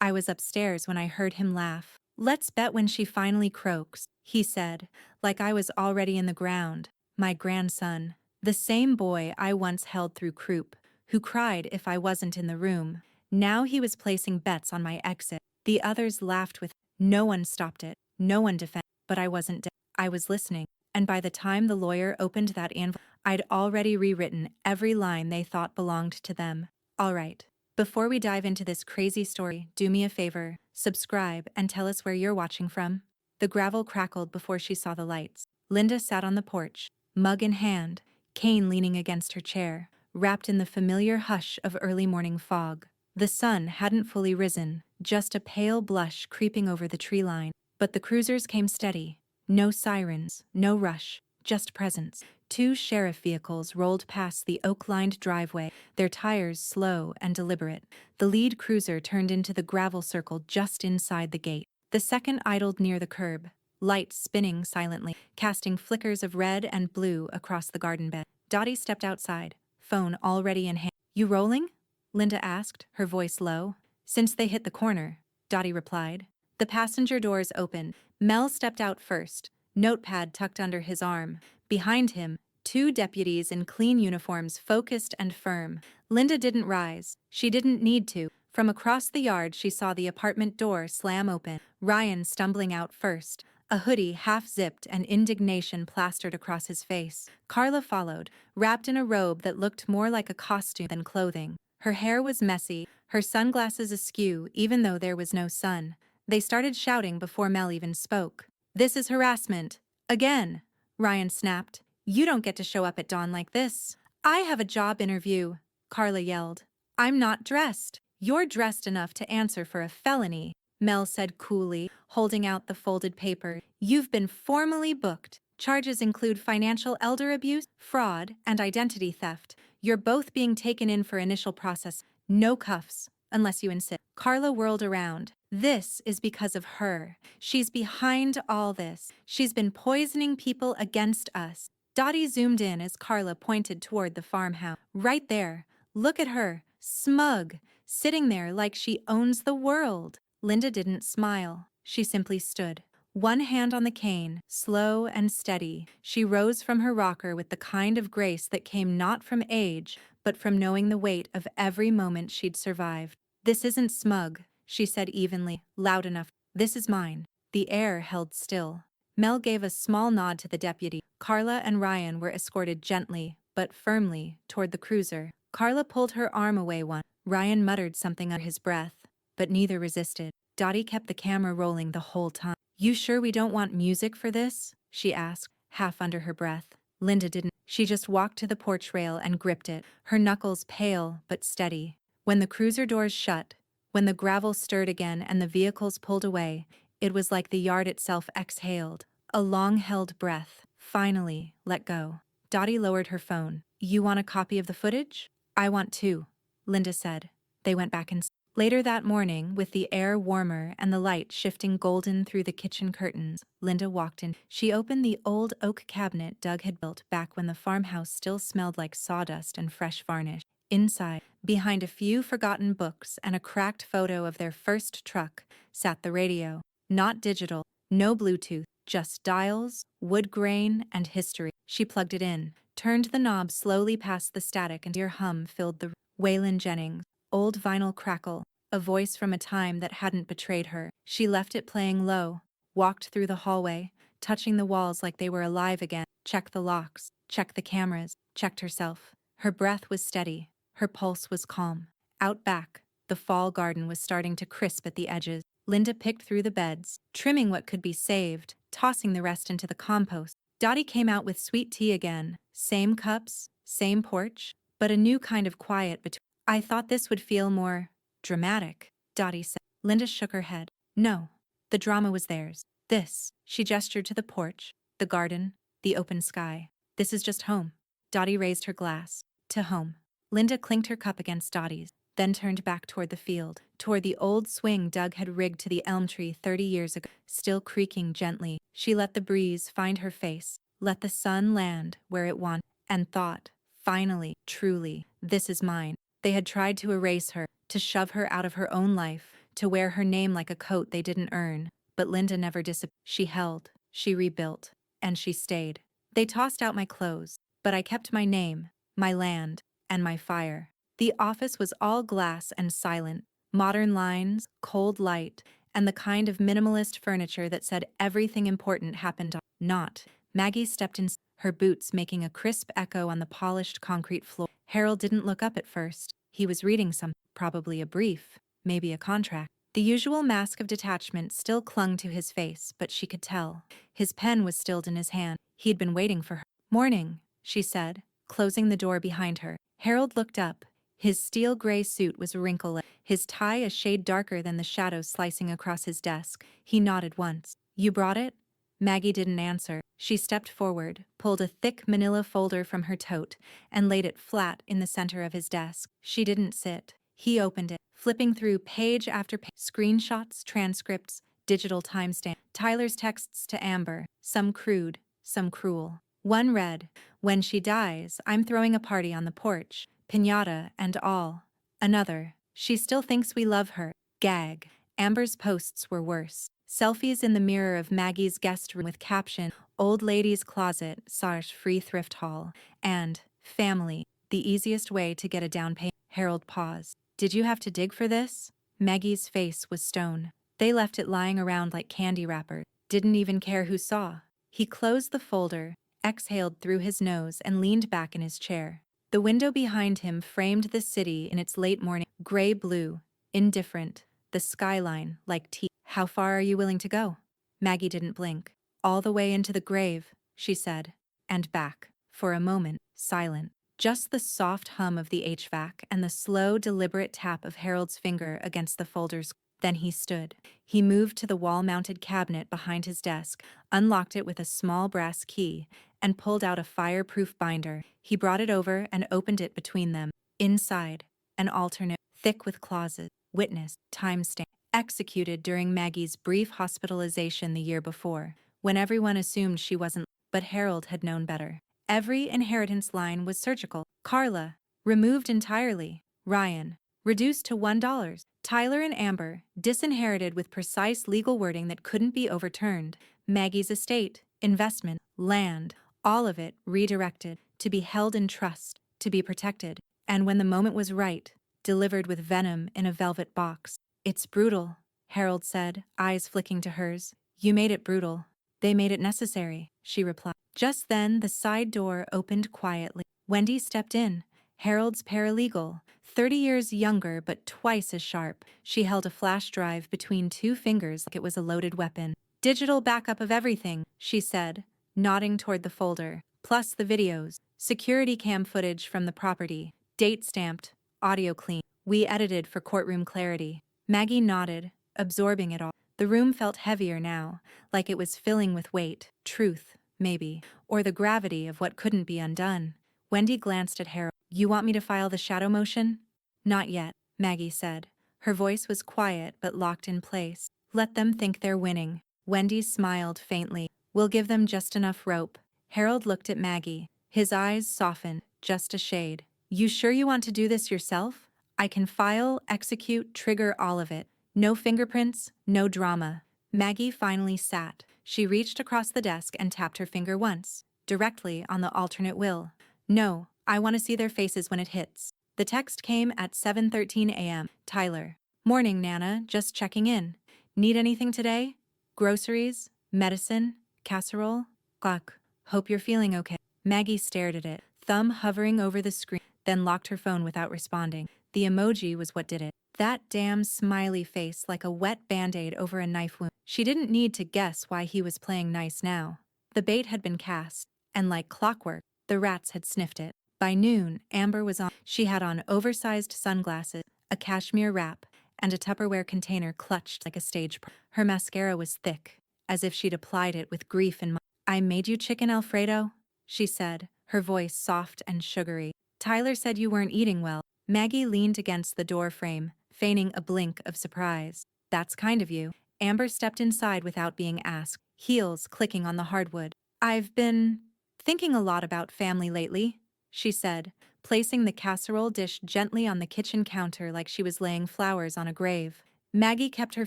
I was upstairs when I heard him laugh. Let's bet when she finally croaks, he said, like I was already in the ground. My grandson, the same boy I once held through croup, who cried if I wasn't in the room. Now he was placing bets on my exit. The others laughed with. No one stopped it. No one defended. But I wasn't dead. I was listening. And by the time the lawyer opened that envelope, I'd already rewritten every line they thought belonged to them. All right. Before we dive into this crazy story, do me a favor, subscribe and tell us where you're watching from. The gravel crackled before she saw the lights. Linda sat on the porch, mug in hand, Kane leaning against her chair, wrapped in the familiar hush of early morning fog. The sun hadn't fully risen, just a pale blush creeping over the tree line. But the cruisers came steady. No sirens, no rush, just presence. Two sheriff vehicles rolled past the oak-lined driveway, their tires slow and deliberate. The lead cruiser turned into the gravel circle just inside the gate. The second idled near the curb, lights spinning silently, casting flickers of red and blue across the garden bed. Dottie stepped outside, phone already in hand. You rolling? Linda asked, her voice low. Since they hit the corner, Dottie replied. The passenger doors opened. Mel stepped out first, notepad tucked under his arm. Behind him, two deputies in clean uniforms, focused and firm. Linda didn't rise. She didn't need to. From across the yard, she saw the apartment door slam open. Ryan stumbling out first, a hoodie half-zipped and indignation plastered across his face. Carla followed, wrapped in a robe that looked more like a costume than clothing. Her hair was messy, her sunglasses askew even though there was no sun. They started shouting before Mel even spoke. This is harassment. Again, Ryan snapped. You don't get to show up at dawn like this. I have a job interview, Carla yelled. I'm not dressed. You're dressed enough to answer for a felony, Mel said coolly, holding out the folded paper. You've been formally booked. Charges include financial elder abuse, fraud, and identity theft. You're both being taken in for initial process. No cuffs, unless you insist. Carla whirled around. This is because of her. She's behind all this. She's been poisoning people against us. Dottie zoomed in as Carla pointed toward the farmhouse. Right there. Look at her. Smug. Sitting there like she owns the world. Linda didn't smile. She simply stood. One hand on the cane, slow and steady, she rose from her rocker with the kind of grace that came not from age, but from knowing the weight of every moment she'd survived. This isn't smug, she said evenly, loud enough. This is mine. The air held still. Mel gave a small nod to the deputy. Carla and Ryan were escorted gently, but firmly, toward the cruiser. Carla pulled her arm away once. Ryan muttered something under his breath, but neither resisted. Dottie kept the camera rolling the whole time. You sure we don't want music for this? She asked, half under her breath. Linda didn't. She just walked to the porch rail and gripped it, her knuckles pale but steady. When the cruiser doors shut, when the gravel stirred again and the vehicles pulled away, it was like the yard itself exhaled. A long-held breath, finally, let go. Dottie lowered her phone. You want a copy of the footage? I want two, Linda said. They went back inside. Later that morning, with the air warmer and the light shifting golden through the kitchen curtains, Linda walked in. She opened the old oak cabinet Doug had built back when the farmhouse still smelled like sawdust and fresh varnish. Inside, behind a few forgotten books and a cracked photo of their first truck, sat the radio. Not digital, no Bluetooth, just dials, wood grain, and history. She plugged it in, turned the knob slowly past the static, and her hum filled the room. Waylon Jennings. Old vinyl crackle, a voice from a time that hadn't betrayed her. She left it playing low, walked through the hallway, touching the walls like they were alive again, checked the locks, checked the cameras, checked herself. Her breath was steady, her pulse was calm. Out back, the fall garden was starting to crisp at the edges. Linda picked through the beds, trimming what could be saved, tossing the rest into the compost. Dottie came out with sweet tea again, same cups, same porch, but a new kind of quiet between. I thought this would feel more dramatic, Dottie said. Linda shook her head. No, the drama was theirs. This, she gestured to the porch, the garden, the open sky. This is just home. Dottie raised her glass. To home. Linda clinked her cup against Dottie's, then turned back toward the field, toward the old swing Doug had rigged to the elm tree 30 years ago, still creaking gently. She let the breeze find her face, let the sun land where it wanted, and thought, finally, truly, this is mine. They had tried to erase her, to shove her out of her own life, to wear her name like a coat they didn't earn. But Linda never disappeared. She held, she rebuilt, and she stayed. They tossed out my clothes, but I kept my name, my land, and my fire. The office was all glass and silent, modern lines, cold light, and the kind of minimalist furniture that said everything important happened on. Not. Maggie stepped in, her boots making a crisp echo on the polished concrete floor. Harold didn't look up at first. He was reading something, probably a brief, maybe a contract. The usual mask of detachment still clung to his face, but she could tell. His pen was stilled in his hand. He'd been waiting for her. "Morning," she said, closing the door behind her. Harold looked up. His steel gray suit was wrinkled, his tie a shade darker than the shadows slicing across his desk. He nodded once. "You brought it?" Maggie didn't answer. She stepped forward, pulled a thick manila folder from her tote, and laid it flat in the center of his desk. She didn't sit. He opened it, flipping through page after page. Screenshots, transcripts, digital timestamps. Tyler's texts to Amber, some crude, some cruel. One read, "When she dies, I'm throwing a party on the porch, piñata and all." Another, "She still thinks we love her." Gag. Amber's posts were worse. Selfies in the mirror of Maggie's guest room with caption, "Old Lady's Closet, / Free Thrift Haul," and "Family, the easiest way to get a down payment." Harold paused. "Did you have to dig for this?" Maggie's face was stone. "They left it lying around like candy wrappers. Didn't even care who saw." He closed the folder, exhaled through his nose, and leaned back in his chair. The window behind him framed the city in its late morning, gray-blue, indifferent, the skyline like tea. "How far are you willing to go?" Maggie didn't blink. "All the way into the grave," she said, and back. For a moment, silent. Just the soft hum of the HVAC and the slow, deliberate tap of Harold's finger against the folders. Then he stood. He moved to the wall-mounted cabinet behind his desk, unlocked it with a small brass key, and pulled out a fireproof binder. He brought it over and opened it between them. Inside, an alternate, thick with clauses, witness, timestamp, executed during Maggie's brief hospitalization the year before, when everyone assumed she wasn't, but Harold had known better. Every inheritance line was surgical. Carla, removed entirely. Ryan, reduced to $1. Tyler and Amber, disinherited with precise legal wording that couldn't be overturned. Maggie's estate, investment, land, all of it redirected, to be held in trust, to be protected, and when the moment was right, delivered with venom in a velvet box. "It's brutal," Harold said, eyes flicking to hers. "You made it brutal." "They made it necessary," she replied. Just then, the side door opened quietly. Wendy stepped in, Harold's paralegal, 30 years younger but twice as sharp. She held a flash drive between two fingers like it was a loaded weapon. "Digital backup of everything," she said, nodding toward the folder, "plus the videos, security cam footage from the property, date-stamped, audio clean. We edited for courtroom clarity." Maggie nodded, absorbing it all. The room felt heavier now, like it was filling with weight, truth, maybe, or the gravity of what couldn't be undone. Wendy glanced at Harold. "You want me to file the shadow motion?" "Not yet," Maggie said. Her voice was quiet but locked in place. "Let them think they're winning." Wendy smiled faintly. "We'll give them just enough rope." Harold looked at Maggie. His eyes softened, just a shade. "You sure you want to do this yourself? I can file, execute, trigger all of it. No fingerprints, no drama." Maggie finally sat. She reached across the desk and tapped her finger once, directly on the alternate will. "No, I want to see their faces when it hits." The text came at 7:13 a.m. Tyler. "Morning, Nana, just checking in. Need anything today? Groceries? Medicine? Casserole? Cluck. Hope you're feeling okay." Maggie stared at it, thumb hovering over the screen, then locked her phone without responding. The emoji was what did it. That damn smiley face like a wet Band-Aid over a knife wound. She didn't need to guess why he was playing nice now. The bait had been cast, and like clockwork, the rats had sniffed it. By noon, Amber was on. She had on oversized sunglasses, a cashmere wrap, and a Tupperware container clutched like a stage. Her mascara was thick, as if she'd applied it with grief in mind. "I made you chicken Alfredo," she said, her voice soft and sugary. "Tyler said you weren't eating well." Maggie leaned against the door frame, feigning a blink of surprise. "That's kind of you." Amber stepped inside without being asked, heels clicking on the hardwood. "I've been thinking a lot about family lately," she said, placing the casserole dish gently on the kitchen counter like she was laying flowers on a grave. Maggie kept her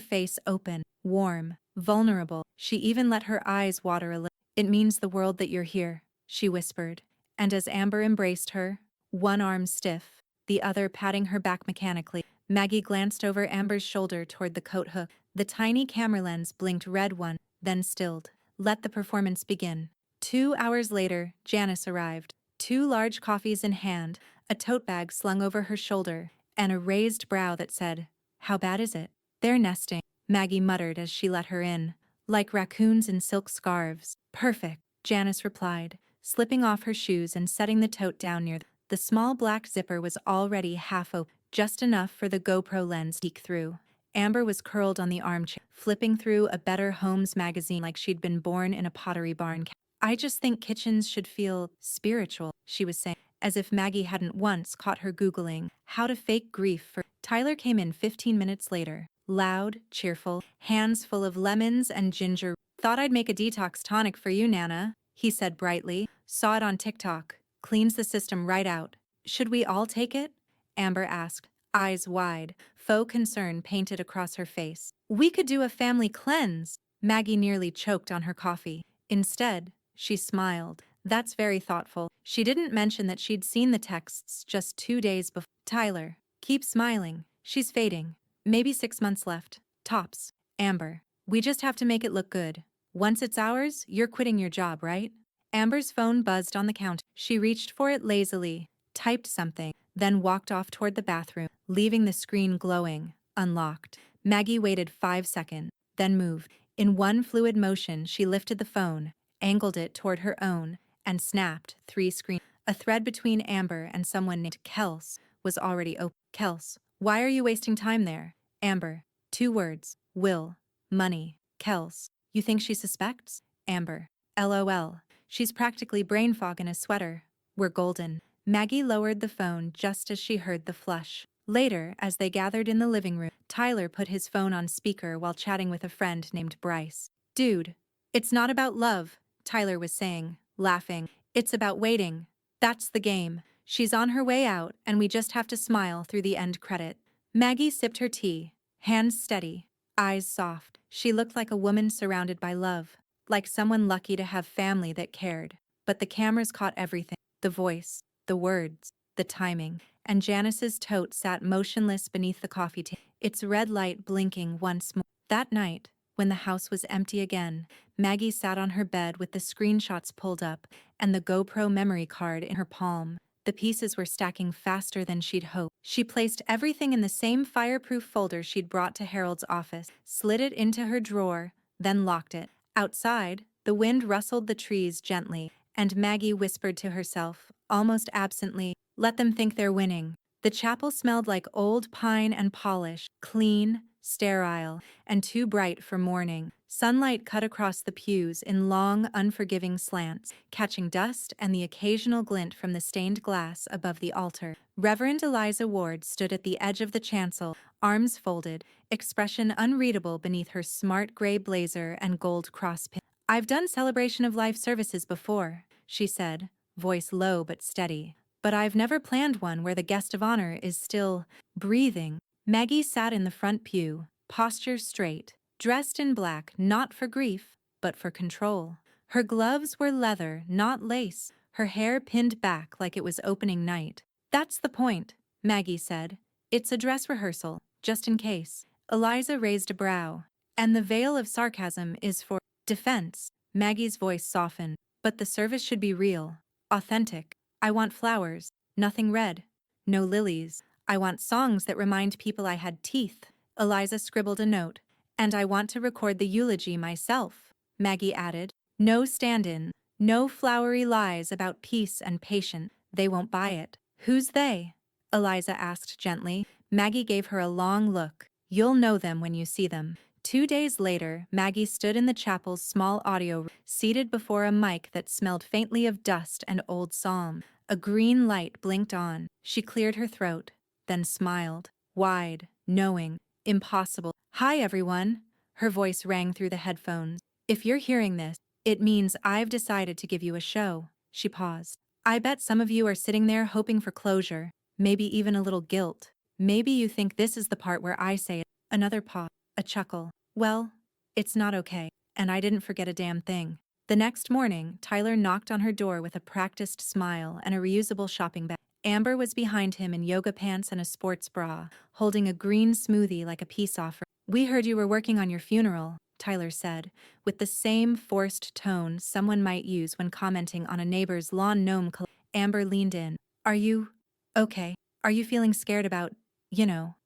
face open, warm, vulnerable. She even let her eyes water a little. It means the world that you're here, she whispered. And as Amber embraced her, one arm stiff, the other patting her back mechanically, Maggie glanced over Amber's shoulder toward the coat hook. The tiny camera lens blinked red once, then stilled. Let the performance begin. 2 hours later, Janice arrived. 2 large coffees in hand, a tote bag slung over her shoulder, and a raised brow that said, "How bad is it?" "They're nesting," Maggie muttered as she let her in. "Like raccoons in silk scarves." "Perfect," Janice replied, slipping off her shoes and setting the tote down near the small black zipper was already half open, just enough for the GoPro lens to peek through. Amber was curled on the armchair, flipping through a Better Homes magazine like she'd been born in a Pottery Barn. "I just think kitchens should feel spiritual," she was saying, as if Maggie hadn't once caught her Googling how to fake grief for. Tyler came in 15 minutes later, loud, cheerful, hands full of lemons and ginger. "Thought I'd make a detox tonic for you, Nana," he said brightly. "Saw it on TikTok. Cleans the system right out." "Should we all take it?" Amber asked, eyes wide, faux concern painted across her face. "We could do a family cleanse." Maggie nearly choked on her coffee. Instead, she smiled. "That's very thoughtful." She didn't mention that she'd seen the texts just 2 days before. "Tyler, keep smiling. She's fading. Maybe 6 months left. Tops." "Amber, we just have to make it look good. Once it's ours, you're quitting your job, right?" Amber's phone buzzed on the counter. She reached for it lazily, typed something, then walked off toward the bathroom, leaving the screen glowing, unlocked. Maggie waited 5 seconds, then moved. In one fluid motion, she lifted the phone, angled it toward her own, and snapped 3 screens. A thread between Amber and someone named Kels was already open. "Kels, why are you wasting time there?" "Amber, 2 words. Will. Money." "Kels, you think she suspects?" "Amber, LOL. She's practically brain fog in a sweater. We're golden." Maggie lowered the phone just as she heard the flush. Later, as they gathered in the living room, Tyler put his phone on speaker while chatting with a friend named Bryce. "Dude, it's not about love," Tyler was saying, laughing. "It's about waiting. That's the game. She's on her way out, and we just have to smile through the end credit." Maggie sipped her tea, hands steady, eyes soft. She looked like a woman surrounded by love, like someone lucky to have family that cared. But the cameras caught everything: the voice, the words, the timing, and Janice's tote sat motionless beneath the coffee table, its red light blinking once more. That night, when the house was empty again, Maggie sat on her bed with the screenshots pulled up and the GoPro memory card in her palm. The pieces were stacking faster than she'd hoped. She placed everything in the same fireproof folder she'd brought to Harold's office, slid it into her drawer, then locked it. Outside, the wind rustled the trees gently, and Maggie whispered to herself, almost absently, "Let them think they're winning." The chapel smelled like old pine and polish, clean, sterile, and too bright for morning. Sunlight cut across the pews in long, unforgiving slants, catching dust and the occasional glint from the stained glass above the altar. Reverend Eliza Ward stood at the edge of the chancel, arms folded, expression unreadable beneath her smart gray blazer and gold cross pin. "I've done celebration of life services before," she said, voice low but steady. "But I've never planned one where the guest of honor is still breathing." Maggie sat in the front pew, posture straight, dressed in black not for grief, but for control. Her gloves were leather, not lace, her hair pinned back like it was opening night. "That's the point," Maggie said. "It's a dress rehearsal, just in case." Eliza raised a brow. "And the veil of sarcasm is for defense." Maggie's voice softened. "But the service should be real, authentic. I want flowers, nothing red. No lilies. I want songs that remind people I had teeth." Eliza scribbled a note. "And I want to record the eulogy myself," Maggie added. "No stand-in, no flowery lies about peace and patience. They won't buy it." "Who's they?" Eliza asked gently. Maggie gave her a long look. "You'll know them when you see them." 2 days later, Maggie stood in the chapel's small audio room, seated before a mic that smelled faintly of dust and old psalm. A green light blinked on. She cleared her throat, then smiled, wide, knowing, impossible. "Hi, everyone." Her voice rang through the headphones. "If you're hearing this, it means I've decided to give you a show." She paused. "I bet some of you are sitting there hoping for closure, maybe even a little guilt. Maybe you think this is the part where I say it. Another pause. A chuckle. Well, it's not okay. And I didn't forget a damn thing. The next morning, Tyler knocked on her door with a practiced smile and a reusable shopping bag. Amber was behind him in yoga pants and a sports bra, holding a green smoothie like a peace offering. "We heard you were working on your funeral," Tyler said, with the same forced tone someone might use when commenting on a neighbor's lawn gnome. Amber leaned in. "Are you okay? Are you feeling scared about,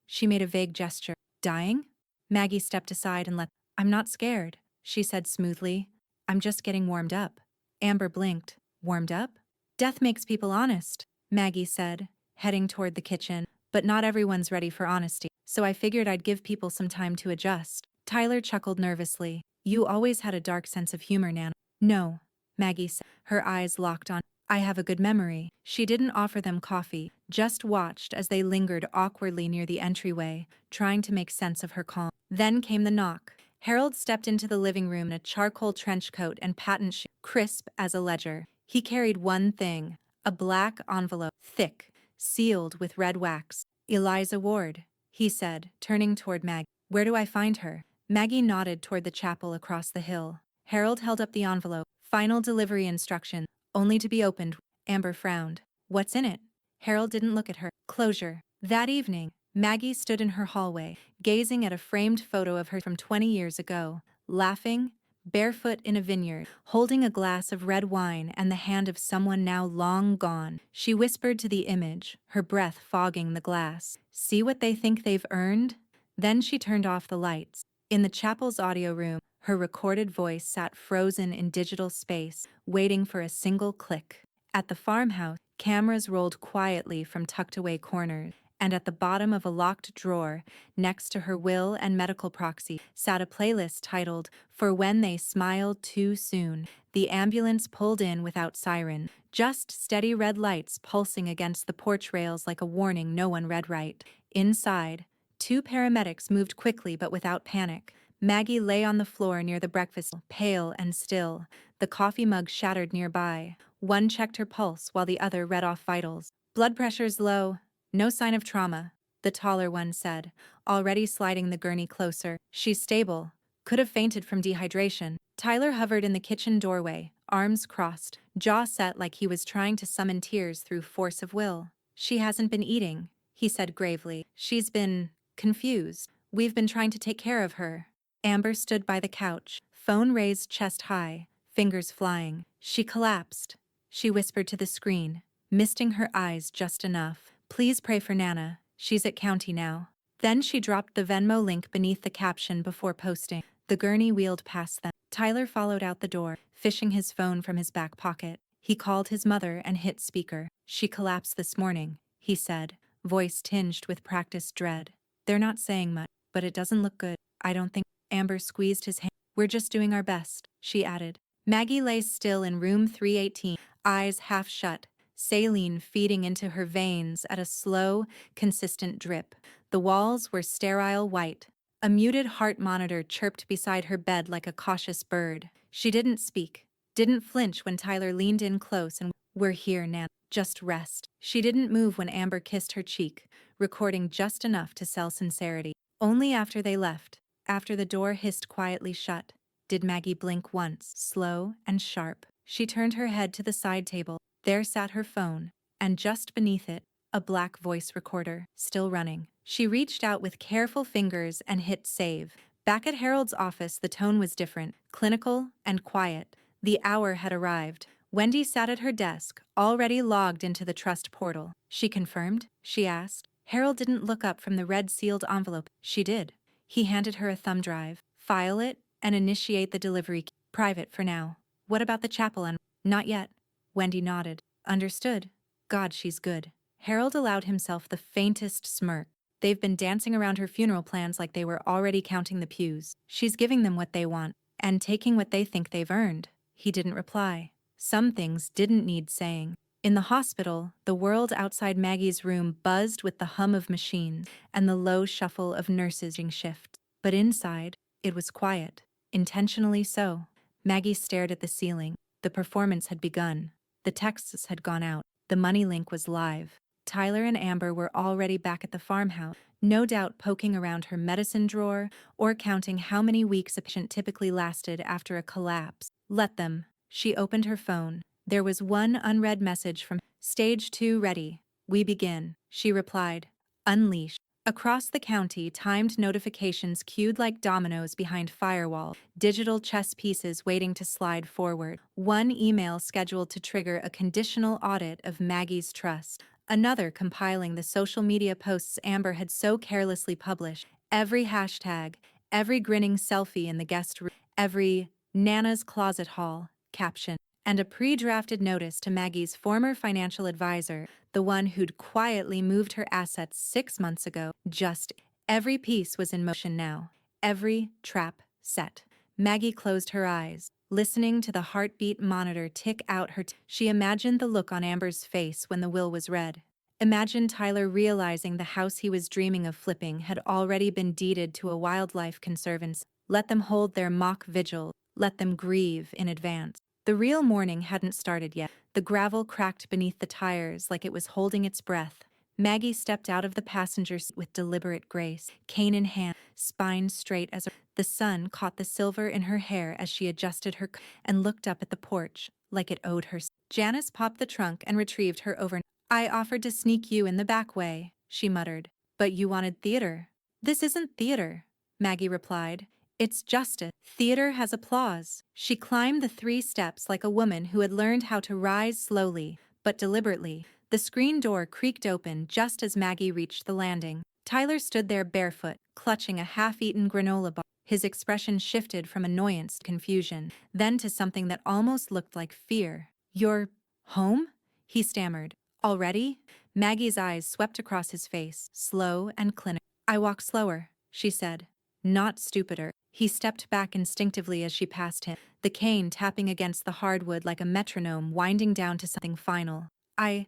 she made a vague gesture. Dying?" Maggie stepped aside and let. "I'm not scared," she said smoothly. "I'm just getting warmed up." Amber blinked. "Warmed up?" "Death makes people honest," Maggie said, heading toward the kitchen. "But not everyone's ready for honesty, so I figured I'd give people some time to adjust." Tyler chuckled nervously. "You always had a dark sense of humor, Nana." "No," Maggie said, her eyes locked on. "I have a good memory." She didn't offer them coffee, just watched as they lingered awkwardly near the entryway, trying to make sense of her calm. Then came the knock. Harold stepped into the living room in a charcoal trench coat and patent shoes, crisp as a ledger. He carried one thing, a black envelope, thick, sealed with red wax. "Eliza Ward," he said, turning toward Maggie. "Where do I find her?" Maggie nodded toward the chapel across the hill. Harold held up the envelope. "Final delivery instructions, only to be opened." Amber frowned. "What's in it?" Harold didn't look at her. "Closure." That evening, Maggie stood in her hallway, gazing at a framed photo of her from 20 years ago, laughing, barefoot in a vineyard, holding a glass of red wine and the hand of someone now long gone. She whispered to the image, her breath fogging the glass. "See what they think they've earned?" Then she turned off the lights. In the chapel's audio room, her recorded voice sat frozen in digital space, waiting for a single click. At the farmhouse, cameras rolled quietly from tucked-away corners, and at the bottom of a locked drawer, next to her will and medical proxy, sat a playlist titled, "For When They Smiled Too Soon." The ambulance pulled in without siren, just steady red lights pulsing against the porch rails like a warning no one read right. Inside, two paramedics moved quickly but without panic. Maggie lay on the floor near the breakfast, pale and still, the coffee mug shattered nearby. One checked her pulse while the other read off vitals. "Blood pressure's low. No sign of trauma," the taller one said, already sliding the gurney closer. "She's stable. Could have fainted from dehydration." Tyler hovered in the kitchen doorway, arms crossed, jaw set like he was trying to summon tears through force of will. "She hasn't been eating," he said gravely. "She's been confused. We've been trying to take care of her." Amber stood by the couch, phone raised chest high, fingers flying. "She collapsed," she whispered to the screen, misting her eyes just enough. "Please pray for Nana. She's at county now." Then she dropped the Venmo link beneath the caption before posting. The gurney wheeled past them. Tyler followed out the door, fishing his phone from his back pocket. He called his mother and hit speaker. "She collapsed this morning," he said, voice tinged with practiced dread. "They're not saying much, but it doesn't look good. I don't think." Amber squeezed his hand. "We're just doing our best," she added. Maggie lay still in room 318, eyes half shut, saline feeding into her veins at a slow, consistent drip. The walls were sterile white. A muted heart monitor chirped beside her bed like a cautious bird. She didn't speak, didn't flinch when Tyler leaned in close and, "We're here, Nan. Just rest." She didn't move when Amber kissed her cheek, recording just enough to sell sincerity. Only after they left, after the door hissed quietly shut, did Maggie blink once, slow and sharp. She turned her head to the side table. There sat her phone, and just beneath it, a black voice recorder, still running. She reached out with careful fingers and hit save. Back at Harold's office, the tone was different, clinical and quiet. The hour had arrived. Wendy sat at her desk, already logged into the trust portal. "She confirmed?" she asked. Harold didn't look up from the red-sealed envelope. "She did." He handed her a thumb drive. "File it and initiate the delivery key. Private for now." "What about the chapel and—" "Not yet." Wendy nodded. "Understood." "God, she's good." Harold allowed himself the faintest smirk. They've been dancing around her funeral plans like they were already counting the pews. She's giving them what they want, and taking what they think they've earned. He didn't reply. Some things didn't need saying. In the hospital, the world outside Maggie's room buzzed with the hum of machines and the low shuffle of nurses in shift. But inside, it was quiet. Intentionally so. Maggie stared at the ceiling. The performance had begun. The texts had gone out. The money link was live. Tyler and Amber were already back at the farmhouse, no doubt poking around her medicine drawer or counting how many weeks a patient typically lasted after a collapse. Let them. She opened her phone. There was one unread message from Stage 2 ready. We begin, she replied. Unleash. Across the county, timed notifications queued like dominoes behind firewall, digital chess pieces waiting to slide forward. One email scheduled to trigger a conditional audit of Maggie's trust. Another compiling the social media posts Amber had so carelessly published. Every hashtag, every grinning selfie in the guest room, every Nana's closet haul caption, and a pre-drafted notice to Maggie's former financial advisor, the one who'd quietly moved her assets 6 months ago. Just every piece was in motion now. Every trap set. Maggie closed her eyes, listening to the heartbeat monitor tick out she imagined the look on Amber's face when the will was read. Imagined Tyler realizing the house he was dreaming of flipping had already been deeded to a wildlife conservancy. Let them hold their mock vigil. Let them grieve in advance. The real mourning hadn't started yet. The gravel cracked beneath the tires like it was holding its breath. Maggie stepped out of the passenger seat with deliberate grace, cane in hand, spine straight as the sun caught the silver in her hair as she adjusted her and looked up at the porch, like it owed her. Janice popped the trunk and retrieved her over. I offered to sneak you in the back way, she muttered. But you wanted theater. This isn't theater, Maggie replied. It's justice. Theater has applause. She climbed the 3 steps like a woman who had learned how to rise slowly, but deliberately. The screen door creaked open just as Maggie reached the landing. Tyler stood there barefoot, clutching a half-eaten granola bar. His expression shifted from annoyance to confusion, then to something that almost looked like fear. You're home? He stammered. Already? Maggie's eyes swept across his face, slow and clinical. I walk slower, she said. Not stupider. He stepped back instinctively as she passed him, the cane tapping against the hardwood like a metronome winding down to something final. I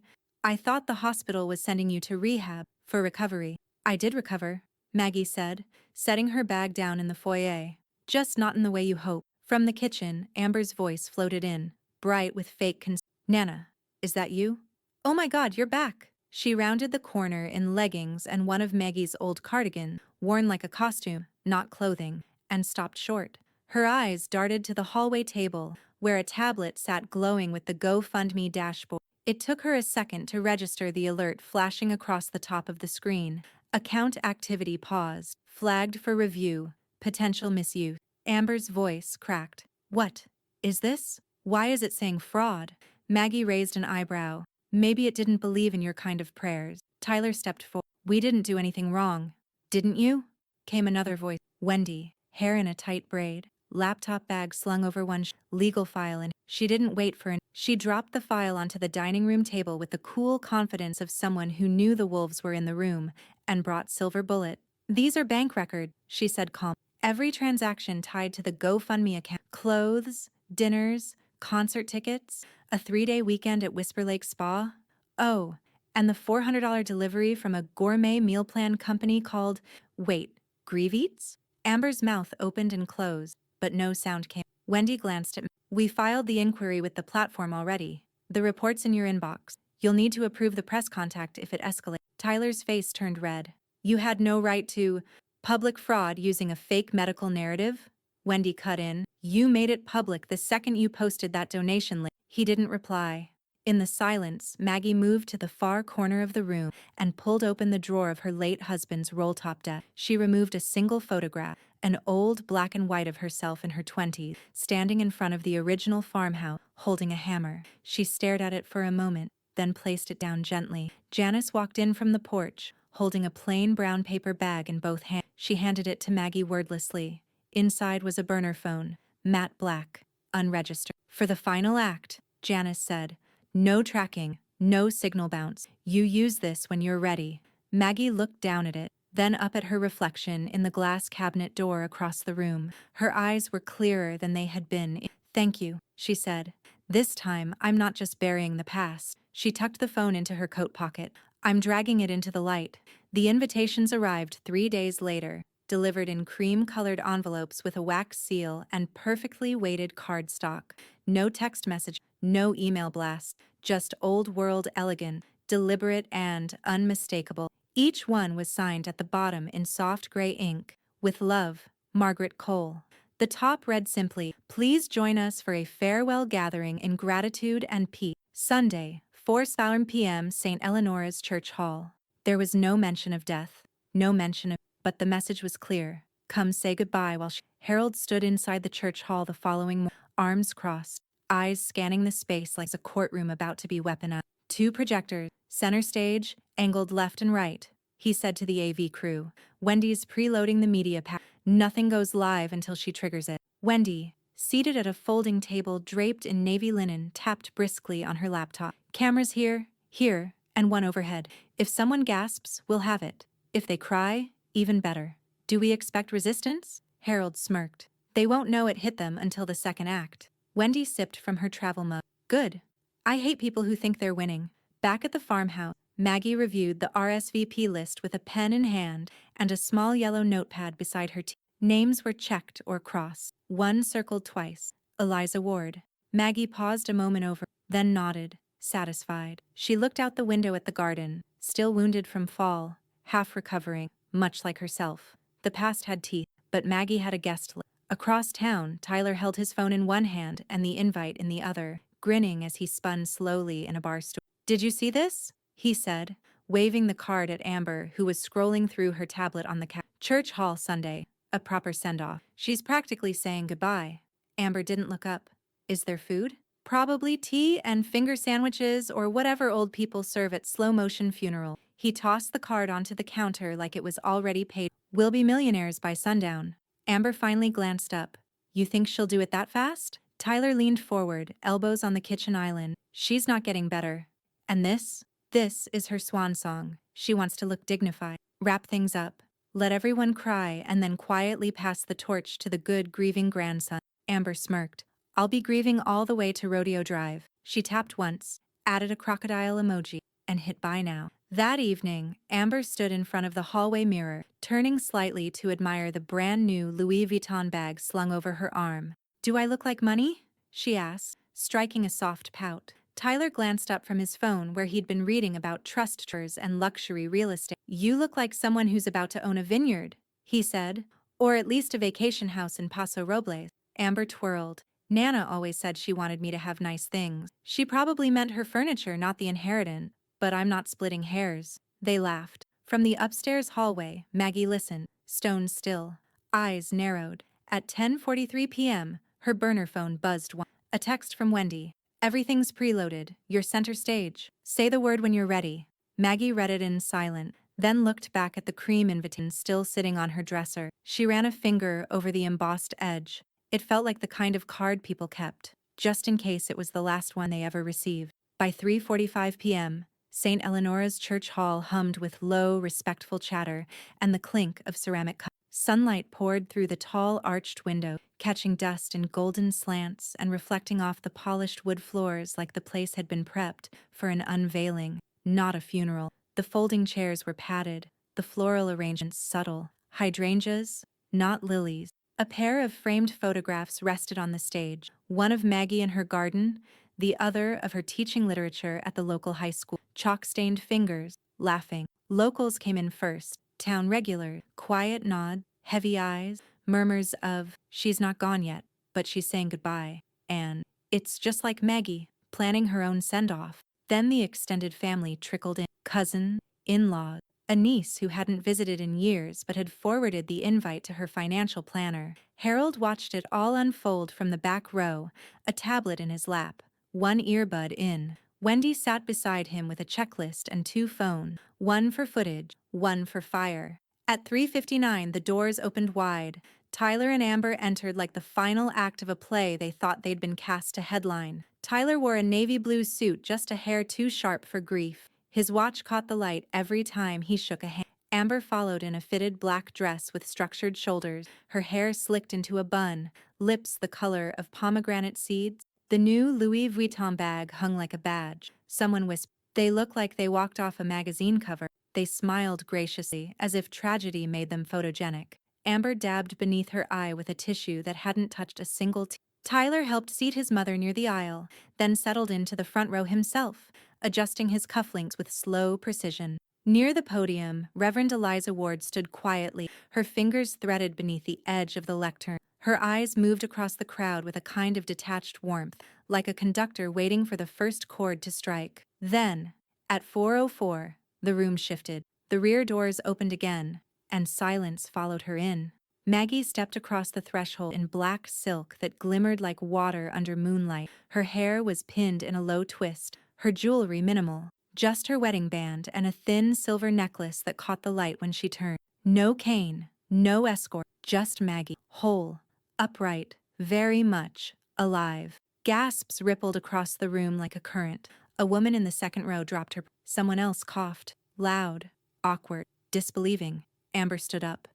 thought the hospital was sending you to rehab for recovery. I did recover, Maggie said, setting her bag down in the foyer. Just not in the way you hope. From the kitchen, Amber's voice floated in, bright with fake Nana, is that you? Oh my God, you're back. She rounded the corner in leggings and one of Maggie's old cardigans, worn like a costume, not clothing, and stopped short. Her eyes darted to the hallway table, where a tablet sat glowing with the GoFundMe dashboard. It took her a second to register the alert flashing across the top of the screen. Account activity paused, flagged for review, potential misuse. Amber's voice cracked. What? Is this? Why is it saying fraud? Maggie raised an eyebrow. Maybe it didn't believe in your kind of prayers. Tyler stepped forward. We didn't do anything wrong. Didn't you? Came another voice. Wendy, hair in a tight braid, laptop bag slung over one legal file, and she didn't wait for she dropped the file onto the dining room table with the cool confidence of someone who knew the wolves were in the room and brought silver bullet. These are bank records, she said calmly. Every transaction tied to the GoFundMe account. Clothes, dinners, concert tickets, a 3-day weekend at Whisper Lake Spa. Oh, and the $400 delivery from a gourmet meal plan company called, wait, Grieve Eats? Amber's mouth opened and closed, but no sound came. Wendy glanced at me. We filed the inquiry with the platform already. The report's in your inbox. You'll need to approve the press contact if it escalates. Tyler's face turned red. You had no right to public fraud using a fake medical narrative? Wendy cut in. You made it public the second you posted that donation link. He didn't reply. In the silence, Maggie moved to the far corner of the room and pulled open the drawer of her late husband's roll-top desk. She removed a single photograph, an old black and white of herself in her 20s, standing in front of the original farmhouse, holding a hammer. She stared at it for a moment, then placed it down gently. Janice walked in from the porch, holding a plain brown paper bag in both hands. She handed it to Maggie wordlessly. Inside was a burner phone, matte black, unregistered. For the final act, Janice said, no tracking, no signal bounce. You use this when you're ready. Maggie looked down at it, then up at her reflection in the glass cabinet door across the room. Her eyes were clearer than they had been. Thank you, she said. This time, I'm not just burying the past. She tucked the phone into her coat pocket. I'm dragging it into the light. The invitations arrived 3 days later, delivered in cream-colored envelopes with a wax seal and perfectly weighted cardstock. No text message, no email blast, just old-world elegant. deliberate and unmistakable. Each one was signed at the bottom in soft gray ink, with love, Margaret Cole. The top read simply, "Please join us for a farewell gathering in gratitude and peace. Sunday, 4 p.m. St. Eleanor's Church Hall." There was no mention of death, no mention of, but the message was clear. Come say goodbye while Harold stood inside the church hall the following morning, arms crossed, eyes scanning the space like a courtroom about to be weaponized. Two projectors, center stage, angled left and right. He said to the AV crew, "Wendy's preloading the media pack. Nothing goes live until she triggers it." Wendy, seated at a folding table draped in navy linen, tapped briskly on her laptop. "Cameras here, here, and one overhead. If someone gasps, we'll have it. If they cry, even better." "Do we expect resistance?" Harold smirked. "They won't know it hit them until the second act." Wendy sipped from her travel mug. "Good. I hate people who think they're winning." Back at the farmhouse, Maggie reviewed the RSVP list with a pen in hand and a small yellow notepad beside her tea. Names were checked or crossed. One circled twice. Eliza Ward. Maggie paused a moment over, then nodded, satisfied. She looked out the window at the garden, still wounded from fall, half recovering, much like herself. The past had teeth, but Maggie had a guest list. Across town, Tyler held his phone in one hand and the invite in the other, grinning as he spun slowly in a bar stool. "Did you see this?" he said, waving the card at Amber, who was scrolling through her tablet on the couch. "Church Hall Sunday. A proper send-off. She's practically saying goodbye." Amber didn't look up. "Is there food?" "Probably tea and finger sandwiches or whatever old people serve at slow-motion funeral." He tossed the card onto the counter like it was already paid. "We'll be millionaires by sundown." Amber finally glanced up. "You think she'll do it that fast?" Tyler leaned forward, elbows on the kitchen island. "She's not getting better. And this? This is her swan song. She wants to look dignified. Wrap things up. Let everyone cry and then quietly pass the torch to the good, grieving grandson." Amber smirked. "I'll be grieving all the way to Rodeo Drive." She tapped once, added a crocodile emoji, and hit buy now. That evening, Amber stood in front of the hallway mirror, turning slightly to admire the brand new Louis Vuitton bag slung over her arm. "Do I look like money?" she asked, striking a soft pout. Tyler glanced up from his phone where he'd been reading about trust tours and luxury real estate. "You look like someone who's about to own a vineyard," he said, "or at least a vacation house in Paso Robles." Amber twirled. "Nana always said she wanted me to have nice things. She probably meant her furniture, not the inheritance. But I'm not splitting hairs." They laughed. From the upstairs hallway, Maggie listened, stone still, eyes narrowed. At 10:43 p.m., her burner phone buzzed once. A text from Wendy. "Everything's preloaded. You're center stage. Say the word when you're ready." Maggie read it in silence, then looked back at the cream invitation still sitting on her dresser. She ran a finger over the embossed edge. It felt like the kind of card people kept, just in case it was the last one they ever received. By 3:45 p.m., St. Eleanor's Church Hall hummed with low, respectful chatter and the clink of ceramic cups. Sunlight poured through the tall, arched window, catching dust in golden slants and reflecting off the polished wood floors like the place had been prepped for an unveiling, not a funeral. The folding chairs were padded, the floral arrangements subtle. Hydrangeas, not lilies. A pair of framed photographs rested on the stage, one of Maggie in her garden, the other of her teaching literature at the local high school. Chalk-stained fingers, laughing. Locals came in first, town regular, quiet nod, heavy eyes, murmurs of, "She's not gone yet, but she's saying goodbye," and, "It's just like Maggie, planning her own send-off." Then the extended family trickled in. Cousins, in-laws, a niece who hadn't visited in years but had forwarded the invite to her financial planner. Harold watched it all unfold from the back row, a tablet in his lap, one earbud in. Wendy sat beside him with a checklist and two phones, one for footage, one for fire. At 3:59, the doors opened wide. Tyler and Amber entered like the final act of a play they thought they'd been cast to headline. Tyler wore a navy blue suit just a hair too sharp for grief. His watch caught the light every time he shook a hand. Amber followed in a fitted black dress with structured shoulders, her hair slicked into a bun, lips the color of pomegranate seeds. The new Louis Vuitton bag hung like a badge. Someone whispered, "They look like they walked off a magazine cover." They smiled graciously, as if tragedy made them photogenic. Amber dabbed beneath her eye with a tissue that hadn't touched a single tear. Tyler helped seat his mother near the aisle, then settled into the front row himself, adjusting his cufflinks with slow precision. Near the podium, Reverend Eliza Ward stood quietly, her fingers threaded beneath the edge of the lectern. Her eyes moved across the crowd with a kind of detached warmth, like a conductor waiting for the first chord to strike. Then, at 4:04, the room shifted. The rear doors opened again, and silence followed her in. Maggie stepped across the threshold in black silk that glimmered like water under moonlight. Her hair was pinned in a low twist, her jewelry minimal, just her wedding band and a thin silver necklace that caught the light when she turned. No cane, no escort, just Maggie, whole, upright, very much alive. Gasps rippled across the room like a current. A woman in the second row dropped her. Someone else coughed, loud, awkward, disbelieving. Amber stood up.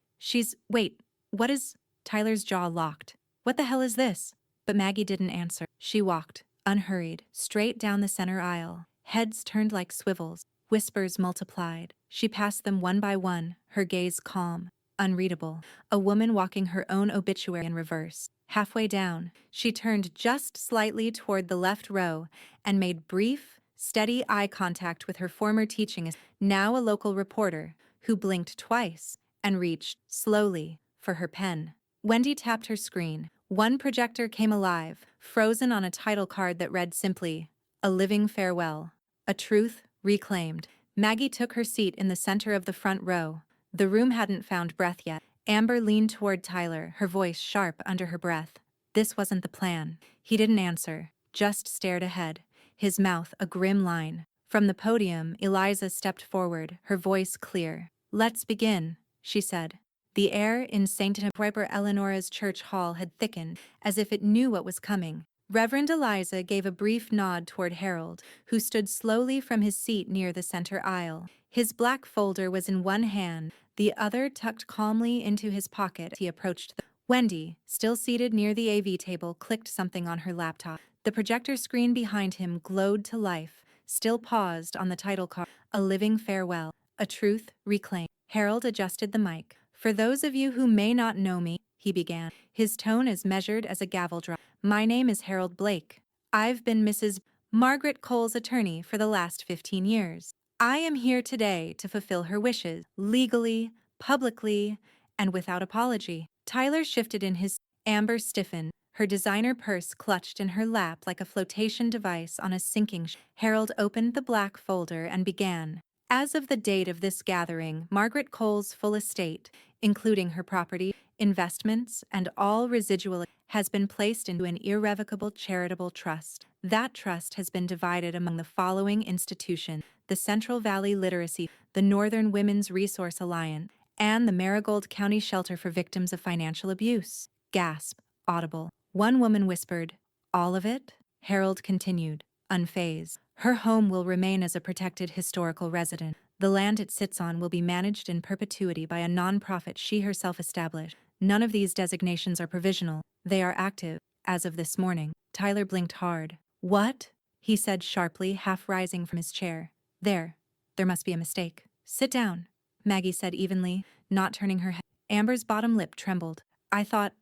Wait, what is? Tyler's jaw locked. What the hell is this? But Maggie didn't answer. She walked, unhurried, straight down the center aisle. Heads turned like swivels. Whispers multiplied. She passed them one by one, her gaze calm, unreadable. A woman walking her own obituary in reverse. Halfway down, she turned just slightly toward the left row and made brief, steady eye contact with her former teaching assistant, now a local reporter, who blinked twice and reached, slowly, for her pen. Wendy tapped her screen. One projector came alive, frozen on a title card that read simply, "A Living Farewell. A Truth Reclaimed." Maggie took her seat in the center of the front row. The room hadn't found breath yet. Amber leaned toward Tyler, her voice sharp under her breath. This wasn't the plan. He didn't answer, just stared ahead, his mouth a grim line. From the podium, Eliza stepped forward, her voice clear. "Let's begin," she said. The air in St. Piper Eleanora's church hall had thickened, as if it knew what was coming. Reverend Eliza gave a brief nod toward Harold, who stood slowly from his seat near the center aisle. His black folder was in one hand, the other tucked calmly into his pocket as he approached them. Wendy, still seated near the AV table, clicked something on her laptop. The projector screen behind him glowed to life, still paused on the title card, "A Living Farewell. A Truth Reclaimed." Harold adjusted the mic. "For those of you who may not know me," he began, his tone as measured as a gavel drop. "My name is Harold Blake. I've been Mrs. Margaret Cole's attorney for the last 15 years. I am here today to fulfill her wishes, legally, publicly, and without apology." Tyler shifted in his. Amber stiffened, her designer purse clutched in her lap like a flotation device on a sinking ship. Harold opened the black folder and began. "As of the date of this gathering, Margaret Cole's full estate, including her property, investments, and all residual, has been placed into an irrevocable charitable trust. That trust has been divided among the following institutions: the Central Valley Literacy, the Northern Women's Resource Alliance, and the Marigold County Shelter for Victims of Financial Abuse." Gasp, audible. One woman whispered, "All of it?" Harold continued, unfazed. "Her home will remain as a protected historical residence. The land it sits on will be managed in perpetuity by a nonprofit she herself established. None of these designations are provisional. They are active, as of this morning." Tyler blinked hard. "What?" he said sharply, half rising from his chair. There must be a mistake." "Sit down," Maggie said evenly, not turning her head. Amber's bottom lip trembled. I thought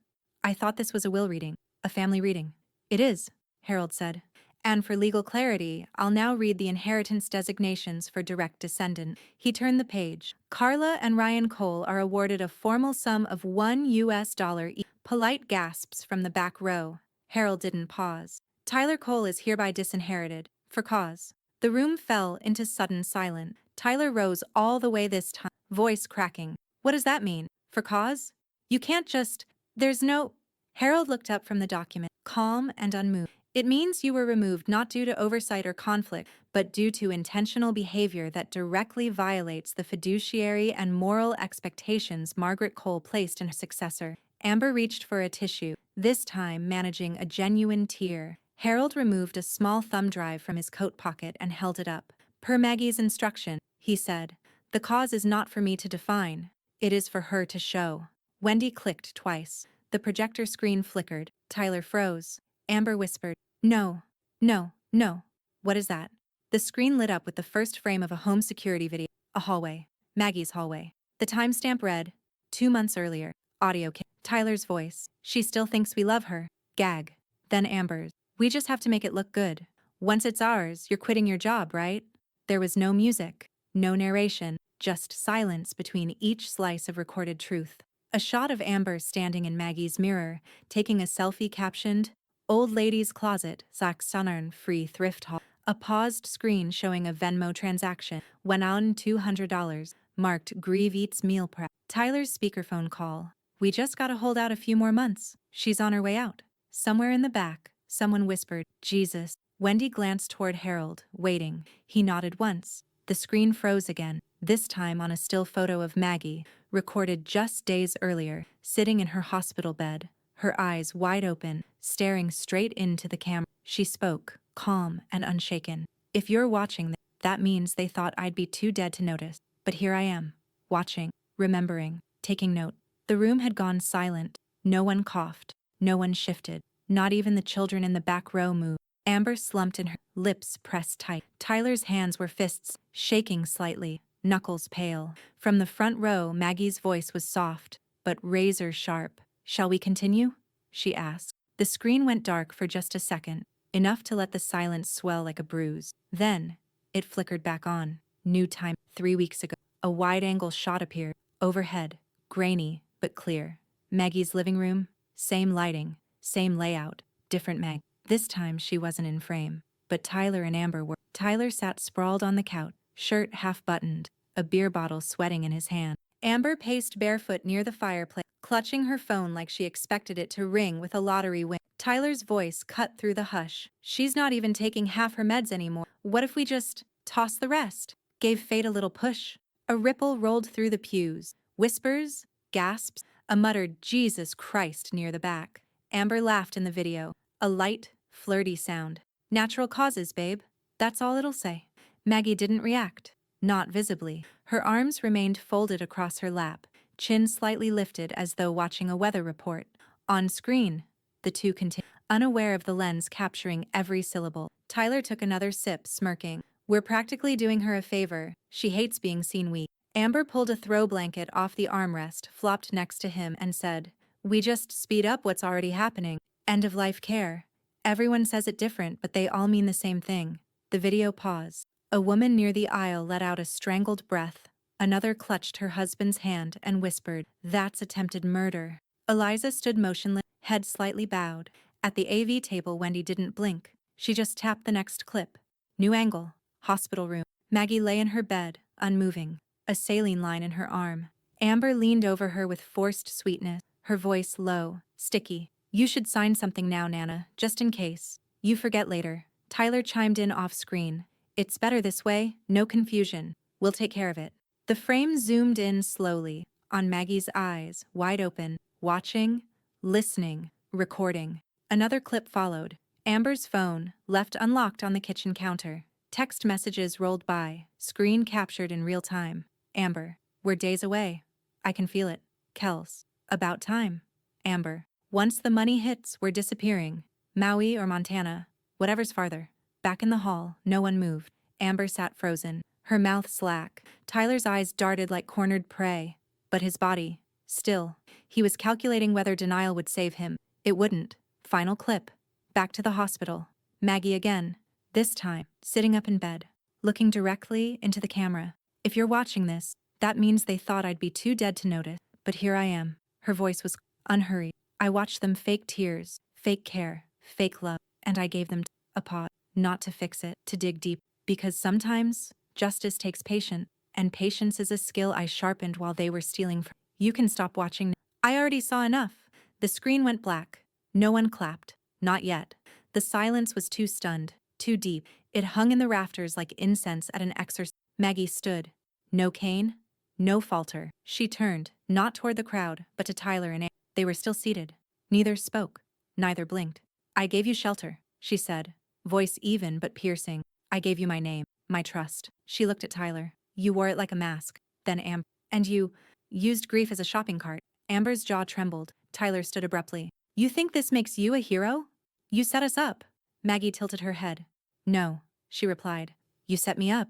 this was a will reading, a family reading." "It is," Harold said. "And for legal clarity, I'll now read the inheritance designations for direct descendant." He turned the page. "Carla and Ryan Cole are awarded a formal sum of $1 each." Polite gasps from the back row. Harold didn't pause. "Tyler Cole is hereby disinherited, for cause." The room fell into sudden silence. Tyler rose all the way this time, voice cracking. "What does that mean? For cause? You can't just. There's no." Harold looked up from the document, calm and unmoved. "It means you were removed not due to oversight or conflict, but due to intentional behavior that directly violates the fiduciary and moral expectations Margaret Cole placed in her successor." Amber reached for a tissue, this time managing a genuine tear. Harold removed a small thumb drive from his coat pocket and held it up. "Per Maggie's instruction," he said, "the cause is not for me to define. It is for her to show." Wendy clicked twice. The projector screen flickered. Tyler froze. Amber whispered, "No, no, no." "What is that?" The screen lit up with the first frame of a home security video. A hallway. Maggie's hallway. The timestamp read, 2 months earlier. Audio came. Tyler's voice. "She still thinks we love her." Gag. Then Amber's. "We just have to make it look good." Once it's ours, you're quitting your job, right? There was no music, no narration, just silence between each slice of recorded truth. A shot of Amber standing in Maggie's mirror, taking a selfie captioned, Old Lady's Closet, Saxonarn Free Thrift Haul. A paused screen showing a Venmo transaction, went on $200, marked Grieve Eats Meal Prep. Tyler's speakerphone call. We just gotta hold out a few more months. She's on her way out. Somewhere in the back, someone whispered, Jesus. Wendy glanced toward Harold, waiting. He nodded once. The screen froze again, this time on a still photo of Maggie, recorded just days earlier, sitting in her hospital bed, her eyes wide open, staring straight into the camera. She spoke, calm and unshaken. If you're watching, that means they thought I'd be too dead to notice. But here I am, watching, remembering, taking note. The room had gone silent. No one coughed. No one shifted. Not even the children in the back row moved. Amber slumped in her lips pressed tight. Tyler's hands were fists, shaking slightly, knuckles pale. From the front row, Maggie's voice was soft, but razor sharp. Shall we continue? She asked. The screen went dark for just a second, enough to let the silence swell like a bruise. Then, it flickered back on. New time. 3 weeks ago. A wide-angle shot appeared. Overhead. Grainy, but clear. Maggie's living room. Same lighting. Same layout. Different Mag. This time she wasn't in frame. But Tyler and Amber were. Tyler sat sprawled on the couch, shirt half-buttoned, a beer bottle sweating in his hand. Amber paced barefoot near the fireplace, clutching her phone like she expected it to ring with a lottery win. Tyler's voice cut through the hush. She's not even taking half her meds anymore. What if we just toss the rest? Gave fate a little push. A ripple rolled through the pews. Whispers, gasps, a muttered Jesus Christ near the back. Amber laughed in the video. A light, flirty sound. Natural causes, babe. That's all it'll say. Maggie didn't react. Not visibly. Her arms remained folded across her lap, chin slightly lifted as though watching a weather report. On screen, the two continued, unaware of the lens capturing every syllable. Tyler took another sip, smirking. We're practically doing her a favor. She hates being seen weak. Amber pulled a throw blanket off the armrest, flopped next to him, and said, We just speed up what's already happening. End-of-life care. Everyone says it different, but they all mean the same thing. The video paused. A woman near the aisle let out a strangled breath. Another clutched her husband's hand and whispered, That's attempted murder. Eliza stood motionless, head slightly bowed. At the AV table, Wendy didn't blink. She just tapped the next clip. New angle. Hospital room. Maggie lay in her bed, unmoving, a saline line in her arm. Amber leaned over her with forced sweetness, her voice low, sticky. You should sign something now, Nana, just in case. You forget later. Tyler chimed in off-screen. It's better this way, no confusion. We'll take care of it. The frame zoomed in slowly, on Maggie's eyes, wide open, watching, listening, recording. Another clip followed. Amber's phone, left unlocked on the kitchen counter. Text messages rolled by, screen captured in real time. Amber, we're days away. I can feel it. Kels, about time. Amber, once the money hits, we're disappearing. Maui or Montana, whatever's farther. Back in the hall, no one moved. Amber sat frozen, her mouth slack. Tyler's eyes darted like cornered prey. But his body, still. He was calculating whether denial would save him. It wouldn't. Final clip. Back to the hospital. Maggie again. This time, sitting up in bed, looking directly into the camera. If you're watching this, that means they thought I'd be too dead to notice. But here I am. Her voice was unhurried. I watched them fake tears, fake care, fake love, and I gave them a pause. Not to fix it, to dig deep. Because sometimes, justice takes patience, and patience is a skill I sharpened while they were stealing from. You can stop watching. I already saw enough. The screen went black. No one clapped. Not yet. The silence was too stunned, too deep. It hung in the rafters like incense at an exorcism. Maggie stood. No cane, no falter. She turned, not toward the crowd, but to Tyler and Anne. They were still seated. Neither spoke. Neither blinked. I gave you shelter, she said, voice even but piercing. I gave you my name, my trust. She looked at Tyler. You wore it like a mask. Then Amber. And you used grief as a shopping cart. Amber's jaw trembled. Tyler stood abruptly. You think this makes you a hero? You set us up. Maggie tilted her head. No, she replied. You set me up.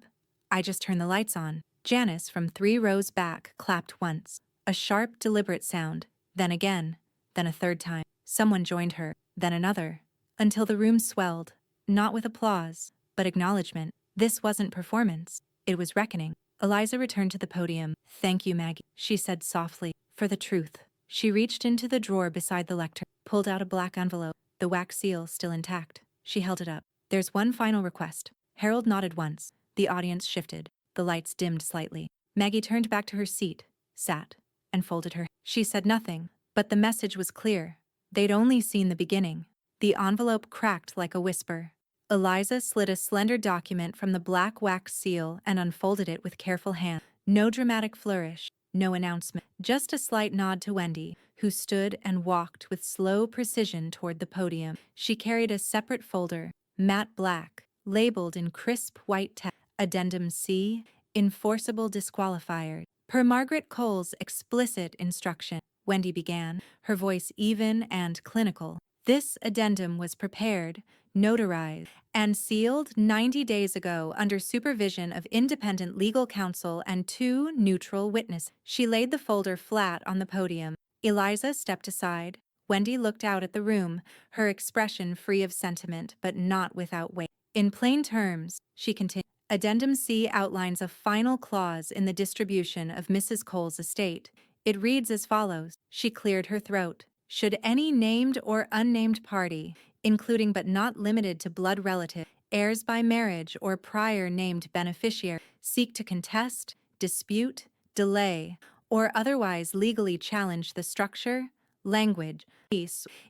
I just turned the lights on. Janice from 3 rows back clapped once. A sharp, deliberate sound. Then again. Then a third time. Someone joined her. Then another. Until the room swelled. not with applause, but acknowledgement. This wasn't performance, it was reckoning. Eliza returned to the podium. "Thank you, Maggie," she said softly, "for the truth." She reached into the drawer beside the lectern, pulled out a black envelope, the wax seal still intact. She held it up. "There's one final request." Harold nodded once. The audience shifted. The lights dimmed slightly. Maggie turned back to her seat, sat, and folded her. She said nothing, but the message was clear. They'd only seen the beginning. The envelope cracked like a whisper. Eliza slid a slender document from the black wax seal and unfolded it with careful hand. No dramatic flourish, no announcement, just a slight nod to Wendy, who stood and walked with slow precision toward the podium. She carried a separate folder, matte black, labeled in crisp white text, Addendum C, Enforceable Disqualifier. Per Margaret Cole's explicit instruction, Wendy began, her voice even and clinical. This addendum was prepared, notarized, and sealed 90 days ago under supervision of independent legal counsel and 2 neutral witnesses. She laid the folder flat on the podium. Eliza stepped aside. Wendy looked out at the room, her expression free of sentiment but not without weight. In plain terms, she continued, Addendum C outlines a final clause in the distribution of Mrs. Cole's estate. It reads as follows. She cleared her throat. Should any named or unnamed party, including but not limited to blood relative, heirs by marriage or prior named beneficiary, seek to contest, dispute, delay, or otherwise legally challenge the structure, language,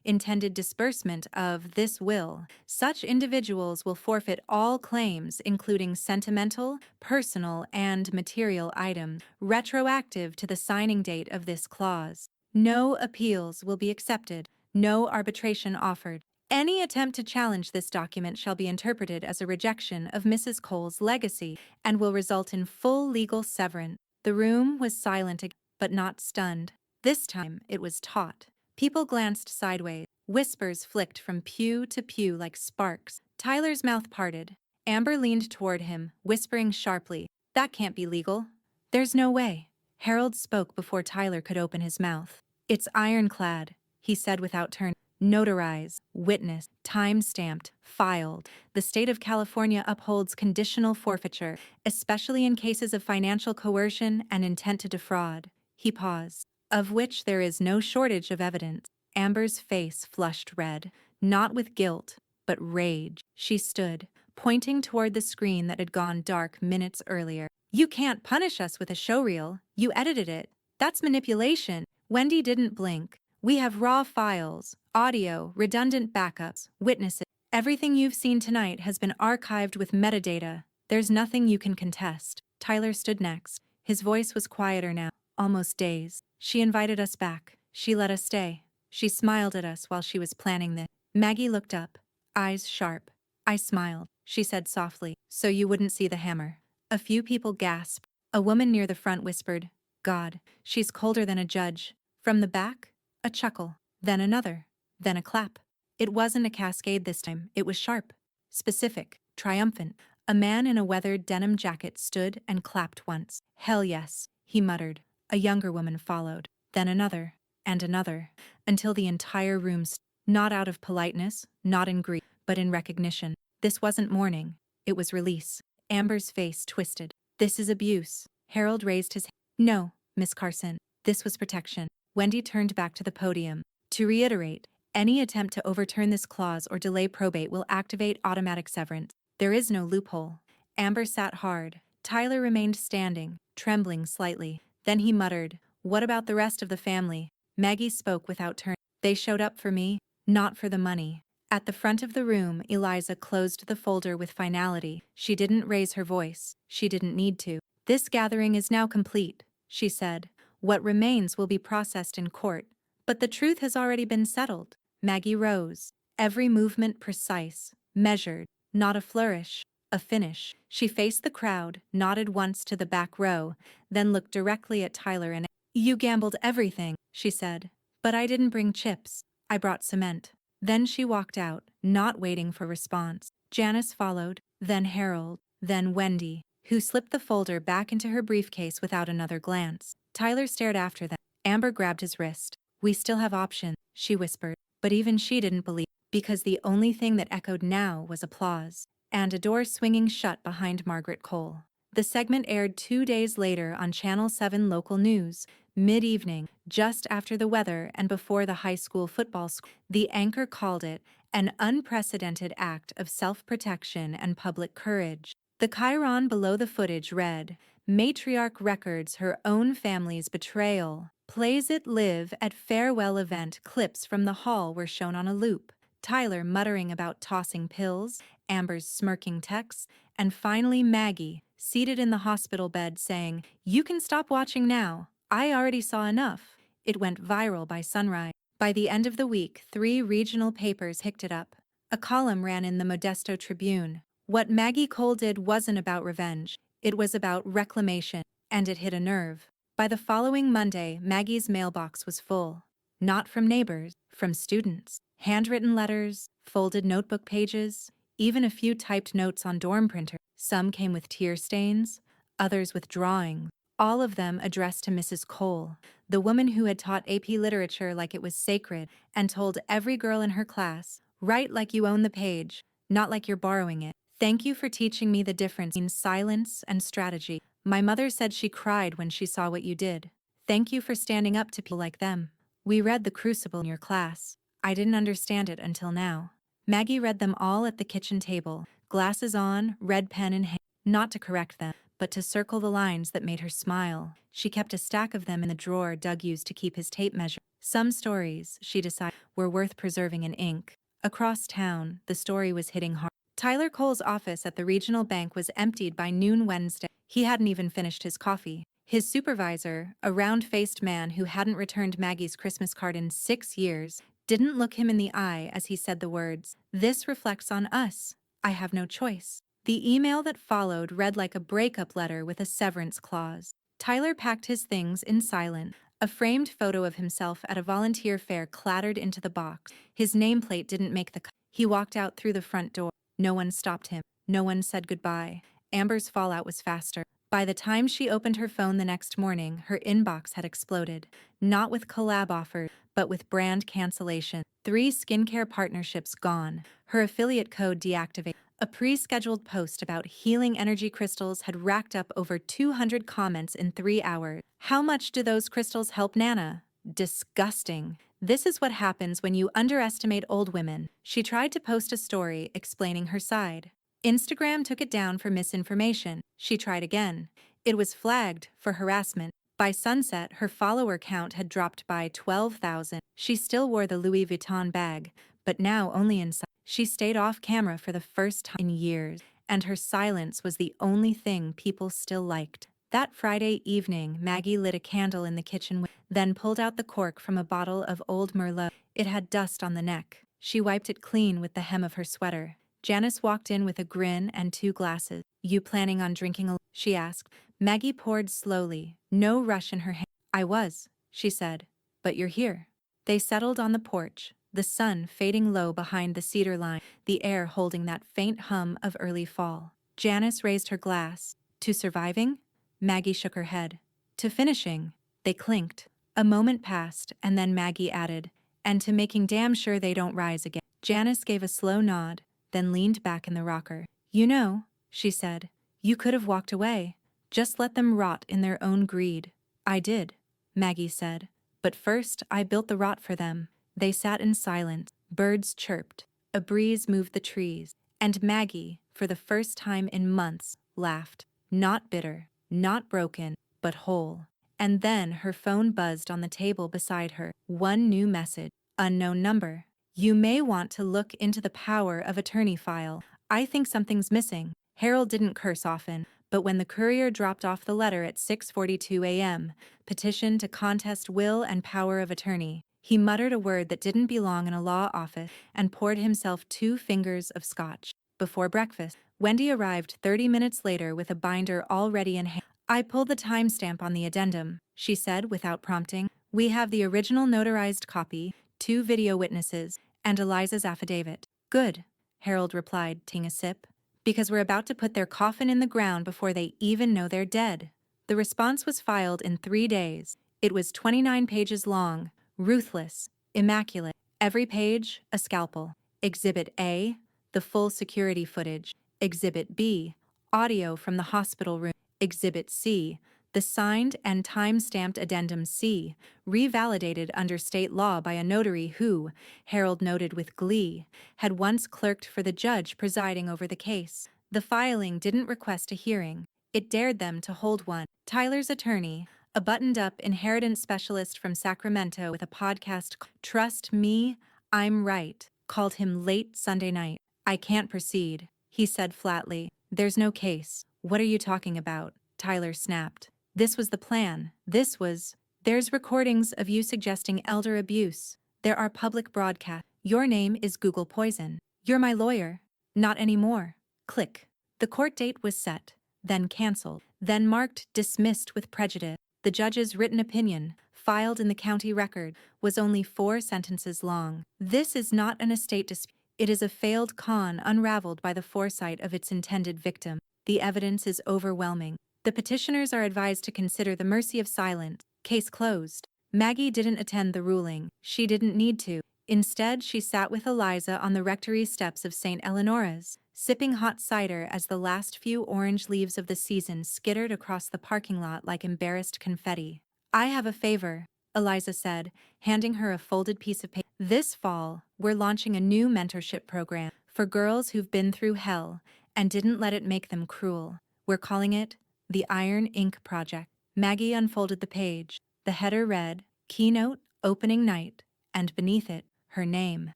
intended disbursement of this will, such individuals will forfeit all claims including sentimental, personal, and material items, retroactive to the signing date of this clause. No appeals will be accepted, no arbitration offered. Any attempt to challenge this document shall be interpreted as a rejection of Mrs. Cole's legacy and will result in full legal severance. The room was silent but not stunned. This time it was taut. People glanced sideways. Whispers flicked from pew to pew like sparks. Tyler's mouth parted. Amber leaned toward him, whispering sharply, "That can't be legal." "There's no way." Harold spoke before Tyler could open his mouth. "It's ironclad," he said without turning. "Notarized, witnessed, time-stamped, filed. The state of California upholds conditional forfeiture, especially in cases of financial coercion and intent to defraud." He paused. "Of which there is no shortage of evidence." Amber's face flushed red, not with guilt, but rage. She stood, pointing toward the screen that had gone dark minutes earlier. "You can't punish us with a showreel. You edited it. That's manipulation." Wendy didn't blink. "We have raw files, audio, redundant backups, witnesses. Everything you've seen tonight has been archived with metadata. There's nothing you can contest." Tyler stood next. His voice was quieter now, almost dazed. "She invited us back. She let us stay. She smiled at us while she was planning this." Maggie looked up, eyes sharp. "I smiled," she said softly, "so you wouldn't see the hammer." A few people gasped. A woman near the front whispered, "God, she's colder than a judge." From the back, a chuckle, then another, then a clap. It wasn't a cascade this time, it was sharp, specific, triumphant. A man in a weathered denim jacket stood and clapped once. "Hell yes," he muttered. A younger woman followed, then another, and another, until the entire room not out of politeness, not in grief, but in recognition. This wasn't mourning, it was release. Amber's face twisted. "This is abuse." Harold raised his hand. "No, Miss Carson, this was protection." Wendy turned back to the podium. "To reiterate, any attempt to overturn this clause or delay probate will activate automatic severance. There is no loophole." Amber sat hard. Tyler remained standing, trembling slightly. Then he muttered, "What about the rest of the family?" Maggie spoke without turning. "They showed up for me, not for the money." At the front of the room, Eliza closed the folder with finality. She didn't raise her voice. She didn't need to. "This gathering is now complete," she said. "What remains will be processed in court. But the truth has already been settled." Maggie rose, every movement precise, measured, not a flourish, a finish. She faced the crowd, nodded once to the back row, then looked directly at Tyler and, "You gambled everything," she said. "But I didn't bring chips. I brought cement." Then she walked out, not waiting for response. Janice followed, then Harold, then Wendy, who slipped the folder back into her briefcase without another glance. Tyler stared after them. Amber grabbed his wrist. "We still have options," she whispered. But even she didn't believe. because the only thing that echoed now was applause, and a door swinging shut behind Margaret Cole. The segment aired 2 days later on Channel 7 local news, mid-evening, just after the weather and before the high school football school. The anchor called it an unprecedented act of self-protection and public courage. The chyron below the footage read, "Matriarch records her own family's betrayal. Plays it live at farewell event." Clips from the hall were shown on a loop. Tyler muttering about tossing pills, Amber's smirking texts, and finally Maggie, seated in the hospital bed saying, "You can stop watching now. I already saw enough." It went viral by sunrise. By the end of the week, 3 regional papers picked it up. A column ran in the Modesto Tribune. What Maggie Cole did wasn't about revenge. It was about reclamation, and it hit a nerve. By the following Monday, Maggie's mailbox was full. Not from neighbors, from students. Handwritten letters, folded notebook pages, even a few typed notes on dorm printers. Some came with tear stains, others with drawings, all of them addressed to Mrs. Cole, the woman who had taught AP literature like it was sacred and told every girl in her class, "Write like you own the page, not like you're borrowing it. Thank you for teaching me the difference between silence and strategy. My mother said she cried when she saw what you did. Thank you for standing up to people like them. We read The Crucible in your class. I didn't understand it until now." Maggie read them all at the kitchen table, glasses on, red pen in hand, not to correct them, but to circle the lines that made her smile. She kept a stack of them in the drawer Doug used to keep his tape measure. Some stories, she decided, were worth preserving in ink. Across town, the story was hitting hard. Tyler Cole's office at the regional bank was emptied by noon Wednesday. He hadn't even finished his coffee. His supervisor, a round-faced man who hadn't returned Maggie's Christmas card in 6 years, didn't look him in the eye as he said the words, "This reflects on us. I have no choice." The email that followed read like a breakup letter with a severance clause. Tyler packed his things in silence. A framed photo of himself at a volunteer fair clattered into the box. His nameplate didn't make the cut. He walked out through the front door. No one stopped him. No one said goodbye. Amber's fallout was faster. By the time she opened her phone the next morning, her inbox had exploded. Not with collab offers, but with brand cancellation. 3 skincare partnerships gone. Her affiliate code deactivated. A pre-scheduled post about healing energy crystals had racked up over 200 comments in 3 hours. How much do those crystals help Nana? Disgusting. This is what happens when you underestimate old women. She tried to post a story explaining her side. Instagram took it down for misinformation. She tried again. It was flagged for harassment. By sunset, her follower count had dropped by 12,000. She still wore the Louis Vuitton bag, but now only inside. She stayed off camera for the first time in years, and her silence was the only thing people still liked. That Friday evening, Maggie lit a candle in the kitchen, then pulled out the cork from a bottle of Old Merlot. It had dust on the neck. She wiped it clean with the hem of her sweater. Janice walked in with a grin and 2 glasses. "You planning on drinking a?" she asked. Maggie poured slowly, no rush in her hand. "I was," she said, "but you're here." They settled on the porch, the sun fading low behind the cedar line, the air holding that faint hum of early fall. Janice raised her glass. "To surviving?" Maggie shook her head. "To finishing." They clinked. A moment passed, and then Maggie added, "And to making damn sure they don't rise again." Janice gave a slow nod, then leaned back in the rocker. "You know," she said, "you could have walked away. Just let them rot in their own greed." "I did," Maggie said. "But first I built the rot for them." They sat in silence. Birds chirped. A breeze moved the trees. And Maggie, for the first time in months, laughed. Not bitter, not broken, but whole. And then her phone buzzed on the table beside her. One new message. Unknown number. "You may want to look into the power of attorney file. I think something's missing." Harold didn't curse often, but when the courier dropped off the letter at 6:42 a.m., petition to contest will and power of attorney, he muttered a word that didn't belong in a law office and poured himself 2 fingers of scotch. Before breakfast, Wendy arrived 30 minutes later with a binder already in hand. "I pulled the timestamp on the addendum," she said without prompting. "We have the original notarized copy, 2 video witnesses, and Eliza's affidavit." "Good," Harold replied, taking a sip. "Because we're about to put their coffin in the ground before they even know they're dead." The response was filed in 3 days. It was 29 pages long, ruthless, immaculate. Every page, a scalpel. Exhibit A, the full security footage. Exhibit B, audio from the hospital room. Exhibit C, the signed and time-stamped Addendum C, revalidated under state law by a notary who, Harold noted with glee, had once clerked for the judge presiding over the case. The filing didn't request a hearing. It dared them to hold one. Tyler's attorney, a buttoned-up inheritance specialist from Sacramento with a podcast, Trust Me, I'm Right, called him late Sunday night. I can't proceed, he said flatly. There's no case. What are you talking about? Tyler snapped. This was the plan. There's recordings of you suggesting elder abuse. There are public broadcasts. Your name is Google Poison. You're my lawyer. Not anymore. Click. The court date was set, then canceled, then marked dismissed with prejudice. The judge's written opinion, filed in the county record, was only 4 sentences long. This is not an estate dispute. It is a failed con unraveled by the foresight of its intended victim. The evidence is overwhelming. The petitioners are advised to consider the mercy of silence. Case closed. Maggie didn't attend the ruling. She didn't need to. Instead, she sat with Eliza on the rectory steps of St. Eleonora's, sipping hot cider as the last few orange leaves of the season skittered across the parking lot like embarrassed confetti. I have a favor, Eliza said, handing her a folded piece of paper. This fall, we're launching a new mentorship program for girls who've been through hell and didn't let it make them cruel. We're calling it the Iron Ink Project. Maggie unfolded the page. The header read, Keynote, Opening Night, and beneath it, her name.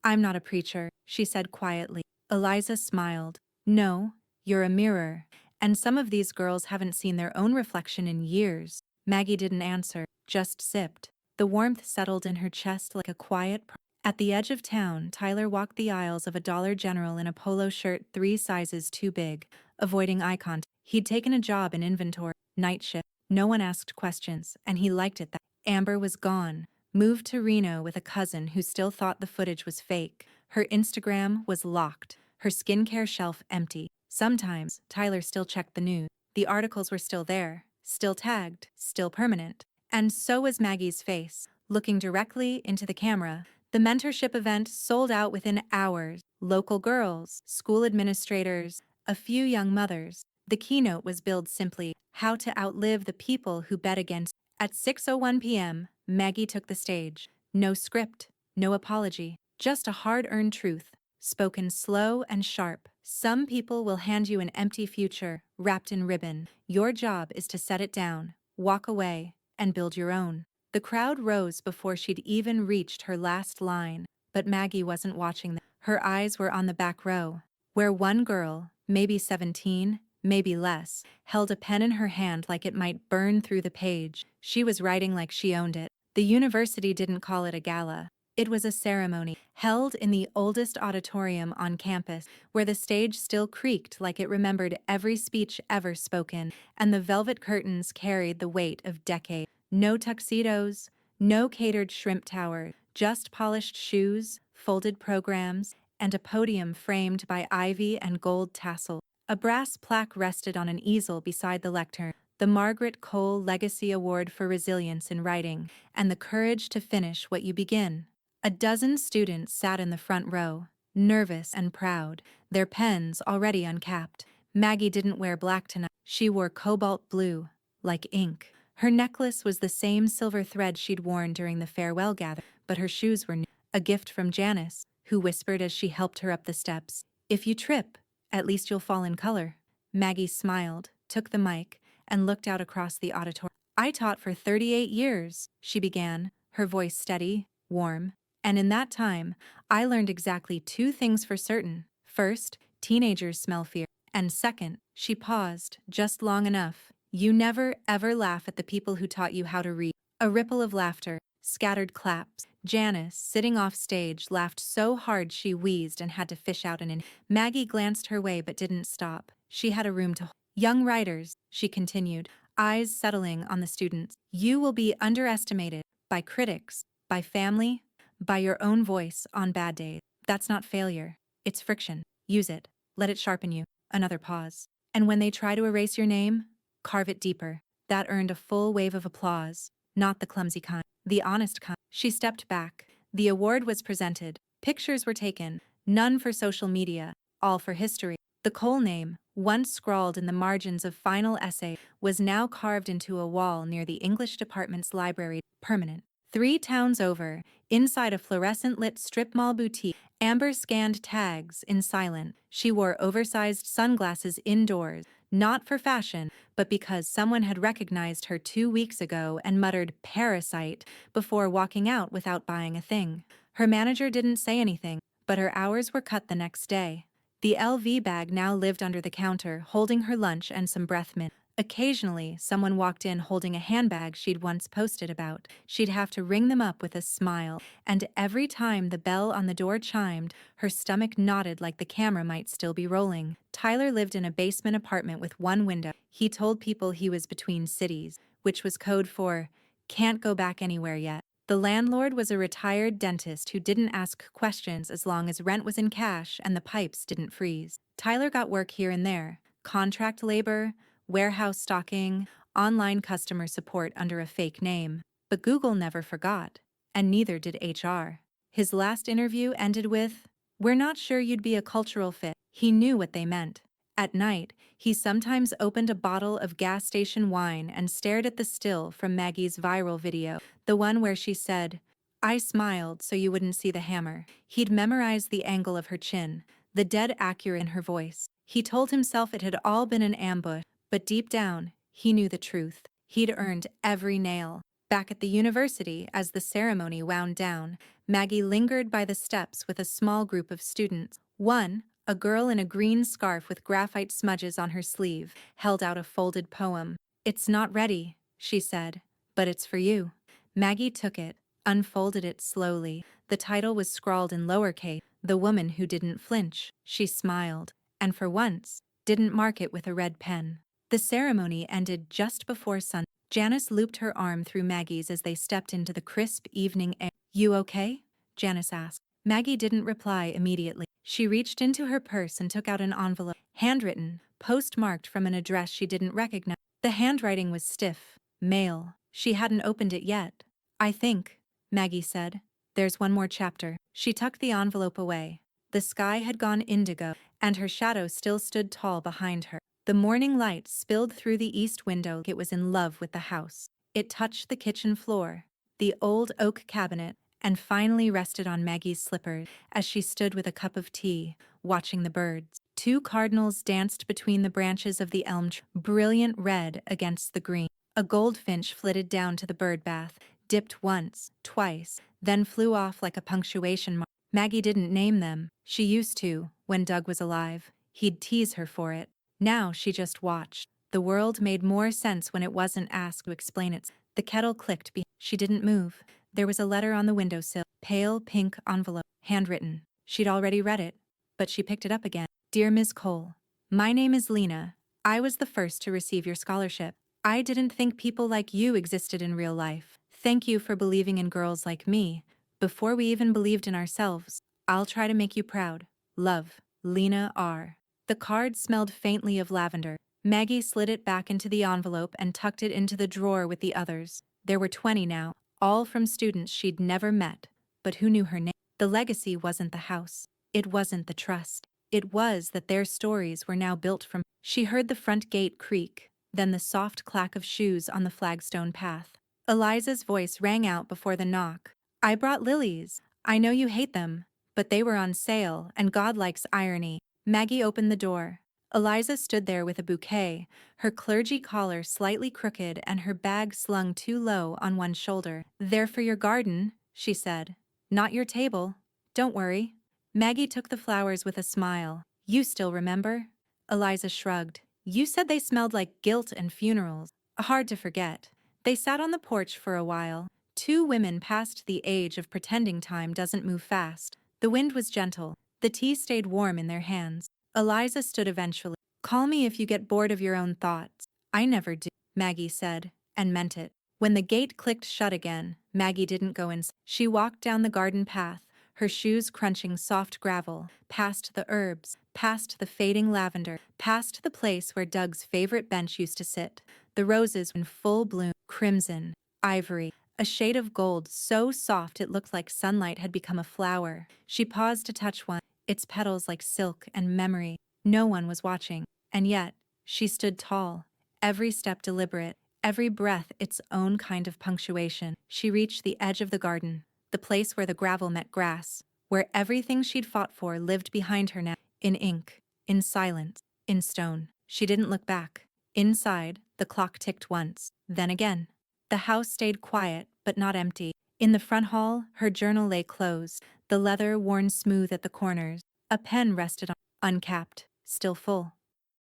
I'm not a preacher, she said quietly. Eliza smiled. No, you're a mirror. And some of these girls haven't seen their own reflection in years. Maggie didn't answer, just sipped. The warmth settled in her chest like a quiet. At the edge of town, Tyler walked the aisles of a Dollar General in a polo shirt 3 sizes too big, avoiding eye contact. He'd taken a job in inventory, night shift. No one asked questions, and he liked it that Amber was gone, moved to Reno with a cousin who still thought the footage was fake. Her Instagram was locked, her skincare shelf empty. Sometimes, Tyler still checked the news. The articles were still there, still tagged, still permanent. And so was Maggie's face, looking directly into the camera. The mentorship event sold out within hours. Local girls, school administrators, a few young mothers. The keynote was billed simply, How to Outlive the People Who Bet Against. At 6:01 p.m., Maggie took the stage. No script, no apology, just a hard-earned truth, spoken slow and sharp. Some people will hand you an empty future, wrapped in ribbon. Your job is to set it down, walk away, and build your own. The crowd rose before she'd even reached her last line, but Maggie wasn't watching them. Her eyes were on the back row, where one girl, maybe 17, maybe less, held a pen in her hand like it might burn through the page. She was writing like she owned it. The university didn't call it a gala. It was a ceremony, held in the oldest auditorium on campus, where the stage still creaked like it remembered every speech ever spoken, and the velvet curtains carried the weight of decades. No tuxedos, no catered shrimp tower, just polished shoes, folded programs, and a podium framed by ivy and gold tassel. A brass plaque rested on an easel beside the lectern, the Margaret Cole Legacy Award for Resilience in Writing, and the courage to finish what you begin. A dozen students sat in the front row, nervous and proud, their pens already uncapped. Maggie didn't wear black tonight. She wore cobalt blue, like ink. Her necklace was the same silver thread she'd worn during the farewell gathering, but her shoes were new. A gift from Janice, who whispered as she helped her up the steps. If you trip, at least you'll fall in color. Maggie smiled, took the mic, and looked out across the auditorium. I taught for 38 years, she began, her voice steady, warm. And in that time, I learned exactly 2 things for certain. First, teenagers smell fear. And second, she paused, just long enough. You never, ever laugh at the people who taught you how to read. A ripple of laughter, scattered claps. Janice, sitting off stage, laughed so hard she wheezed and had to fish out an Maggie glanced her way but didn't stop. She had a room to hold. Young writers, she continued, eyes settling on the students. You will be underestimated by critics, by family, by your own voice on bad days. That's not failure. It's friction. Use it. Let it sharpen you. Another pause. And when they try to erase your name, carve it deeper. That earned a full wave of applause. Not the clumsy kind. The honest kind. She stepped back. The award was presented. Pictures were taken. None for social media, all for history. The Cole name, once scrawled in the margins of final essay, was now carved into a wall near the English department's library, permanent. 3 towns over, inside a fluorescent-lit strip mall boutique, Amber scanned tags in silence. She wore oversized sunglasses indoors, not for fashion, but because someone had recognized her 2 weeks ago and muttered "parasite" before walking out without buying a thing. Her manager didn't say anything, but her hours were cut the next day. The LV bag now lived under the counter, holding her lunch and some breath mint. Occasionally, someone walked in holding a handbag she'd once posted about. She'd have to ring them up with a smile, and every time the bell on the door chimed, her stomach knotted like the camera might still be rolling. Tyler lived in a basement apartment with one window. He told people he was between cities, which was code for, "Can't go back anywhere yet." The landlord was a retired dentist who didn't ask questions as long as rent was in cash and the pipes didn't freeze. Tyler got work here and there, contract labor, warehouse stocking, online customer support under a fake name. But Google never forgot, and neither did HR. His last interview ended with, "We're not sure you'd be a cultural fit." He knew what they meant. At night, he sometimes opened a bottle of gas station wine and stared at the still from Maggie's viral video, the one where she said, "I smiled so you wouldn't see the hammer." He'd memorized the angle of her chin, the dead accurate in her voice. He told himself it had all been an ambush, but deep down, he knew the truth. He'd earned every nail. Back at the university, as the ceremony wound down, Maggie lingered by the steps with a small group of students. One, a girl in a green scarf with graphite smudges on her sleeve, held out a folded poem. "It's not ready," she said, "but it's for you." Maggie took it, unfolded it slowly. The title was scrawled in lowercase, "The Woman Who Didn't Flinch." She smiled, and for once, didn't mark it with a red pen. The ceremony ended just before sun. Janice looped her arm through Maggie's as they stepped into the crisp evening air. "You okay?" Janice asked. Maggie didn't reply immediately. She reached into her purse and took out an envelope, handwritten, postmarked from an address she didn't recognize. The handwriting was stiff. Mail. She hadn't opened it yet. "I think," Maggie said, "there's one more chapter." She tucked the envelope away. The sky had gone indigo, and her shadow still stood tall behind her. The morning light spilled through the east window. It was in love with the house. It touched the kitchen floor, the old oak cabinet, and finally rested on Maggie's slippers as she stood with a cup of tea, watching the birds. 2 cardinals danced between the branches of the elm tree, brilliant red against the green. A goldfinch flitted down to the bird bath, dipped once, twice, then flew off like a punctuation mark. Maggie didn't name them. She used to, when Doug was alive. He'd tease her for it. Now she just watched. The world made more sense when it wasn't asked to explain it. The kettle clicked. She didn't move. There was a letter on the windowsill, pale pink envelope, handwritten. She'd already read it, but she picked it up again. "Dear Ms. Cole, my name is Lena. I was the first to receive your scholarship. I didn't think people like you existed in real life. Thank you for believing in girls like me, before we even believed in ourselves. I'll try to make you proud. Love, Lena R." The card smelled faintly of lavender. Maggie slid it back into the envelope and tucked it into the drawer with the others. There were 20 now, all from students she'd never met, but who knew her name. The legacy wasn't the house. It wasn't the trust. It was that their stories were now built from. She heard the front gate creak, then the soft clack of shoes on the flagstone path. Eliza's voice rang out before the knock. "I brought lilies. I know you hate them, but they were on sale, and God likes irony." Maggie opened the door. Eliza stood there with a bouquet, her clergy collar slightly crooked and her bag slung too low on one shoulder. "They're for your garden," she said. "Not your table. Don't worry." Maggie took the flowers with a smile. "You still remember?" Eliza shrugged. "You said they smelled like guilt and funerals." Hard to forget. They sat on the porch for a while. 2 women past the age of pretending time doesn't move fast. The wind was gentle. The tea stayed warm in their hands. Eliza stood eventually. "Call me if you get bored of your own thoughts." "I never do," Maggie said, and meant it. When the gate clicked shut again, Maggie didn't go inside. She walked down the garden path, her shoes crunching soft gravel, past the herbs, past the fading lavender, past the place where Doug's favorite bench used to sit. The roses in full bloom, crimson, ivory, a shade of gold so soft it looked like sunlight had become a flower. She paused to touch one. its petals like silk and memory. No one was watching, and yet, she stood tall, every step deliberate, every breath its own kind of punctuation. She reached the edge of the garden, the place where the gravel met grass, where everything she'd fought for lived behind her now, in ink, in silence, in stone. She didn't look back. Inside, the clock ticked once, then again. The house stayed quiet, but not empty. In the front hall, her journal lay closed, the leather worn smooth at the corners. A pen rested on, uncapped, still full.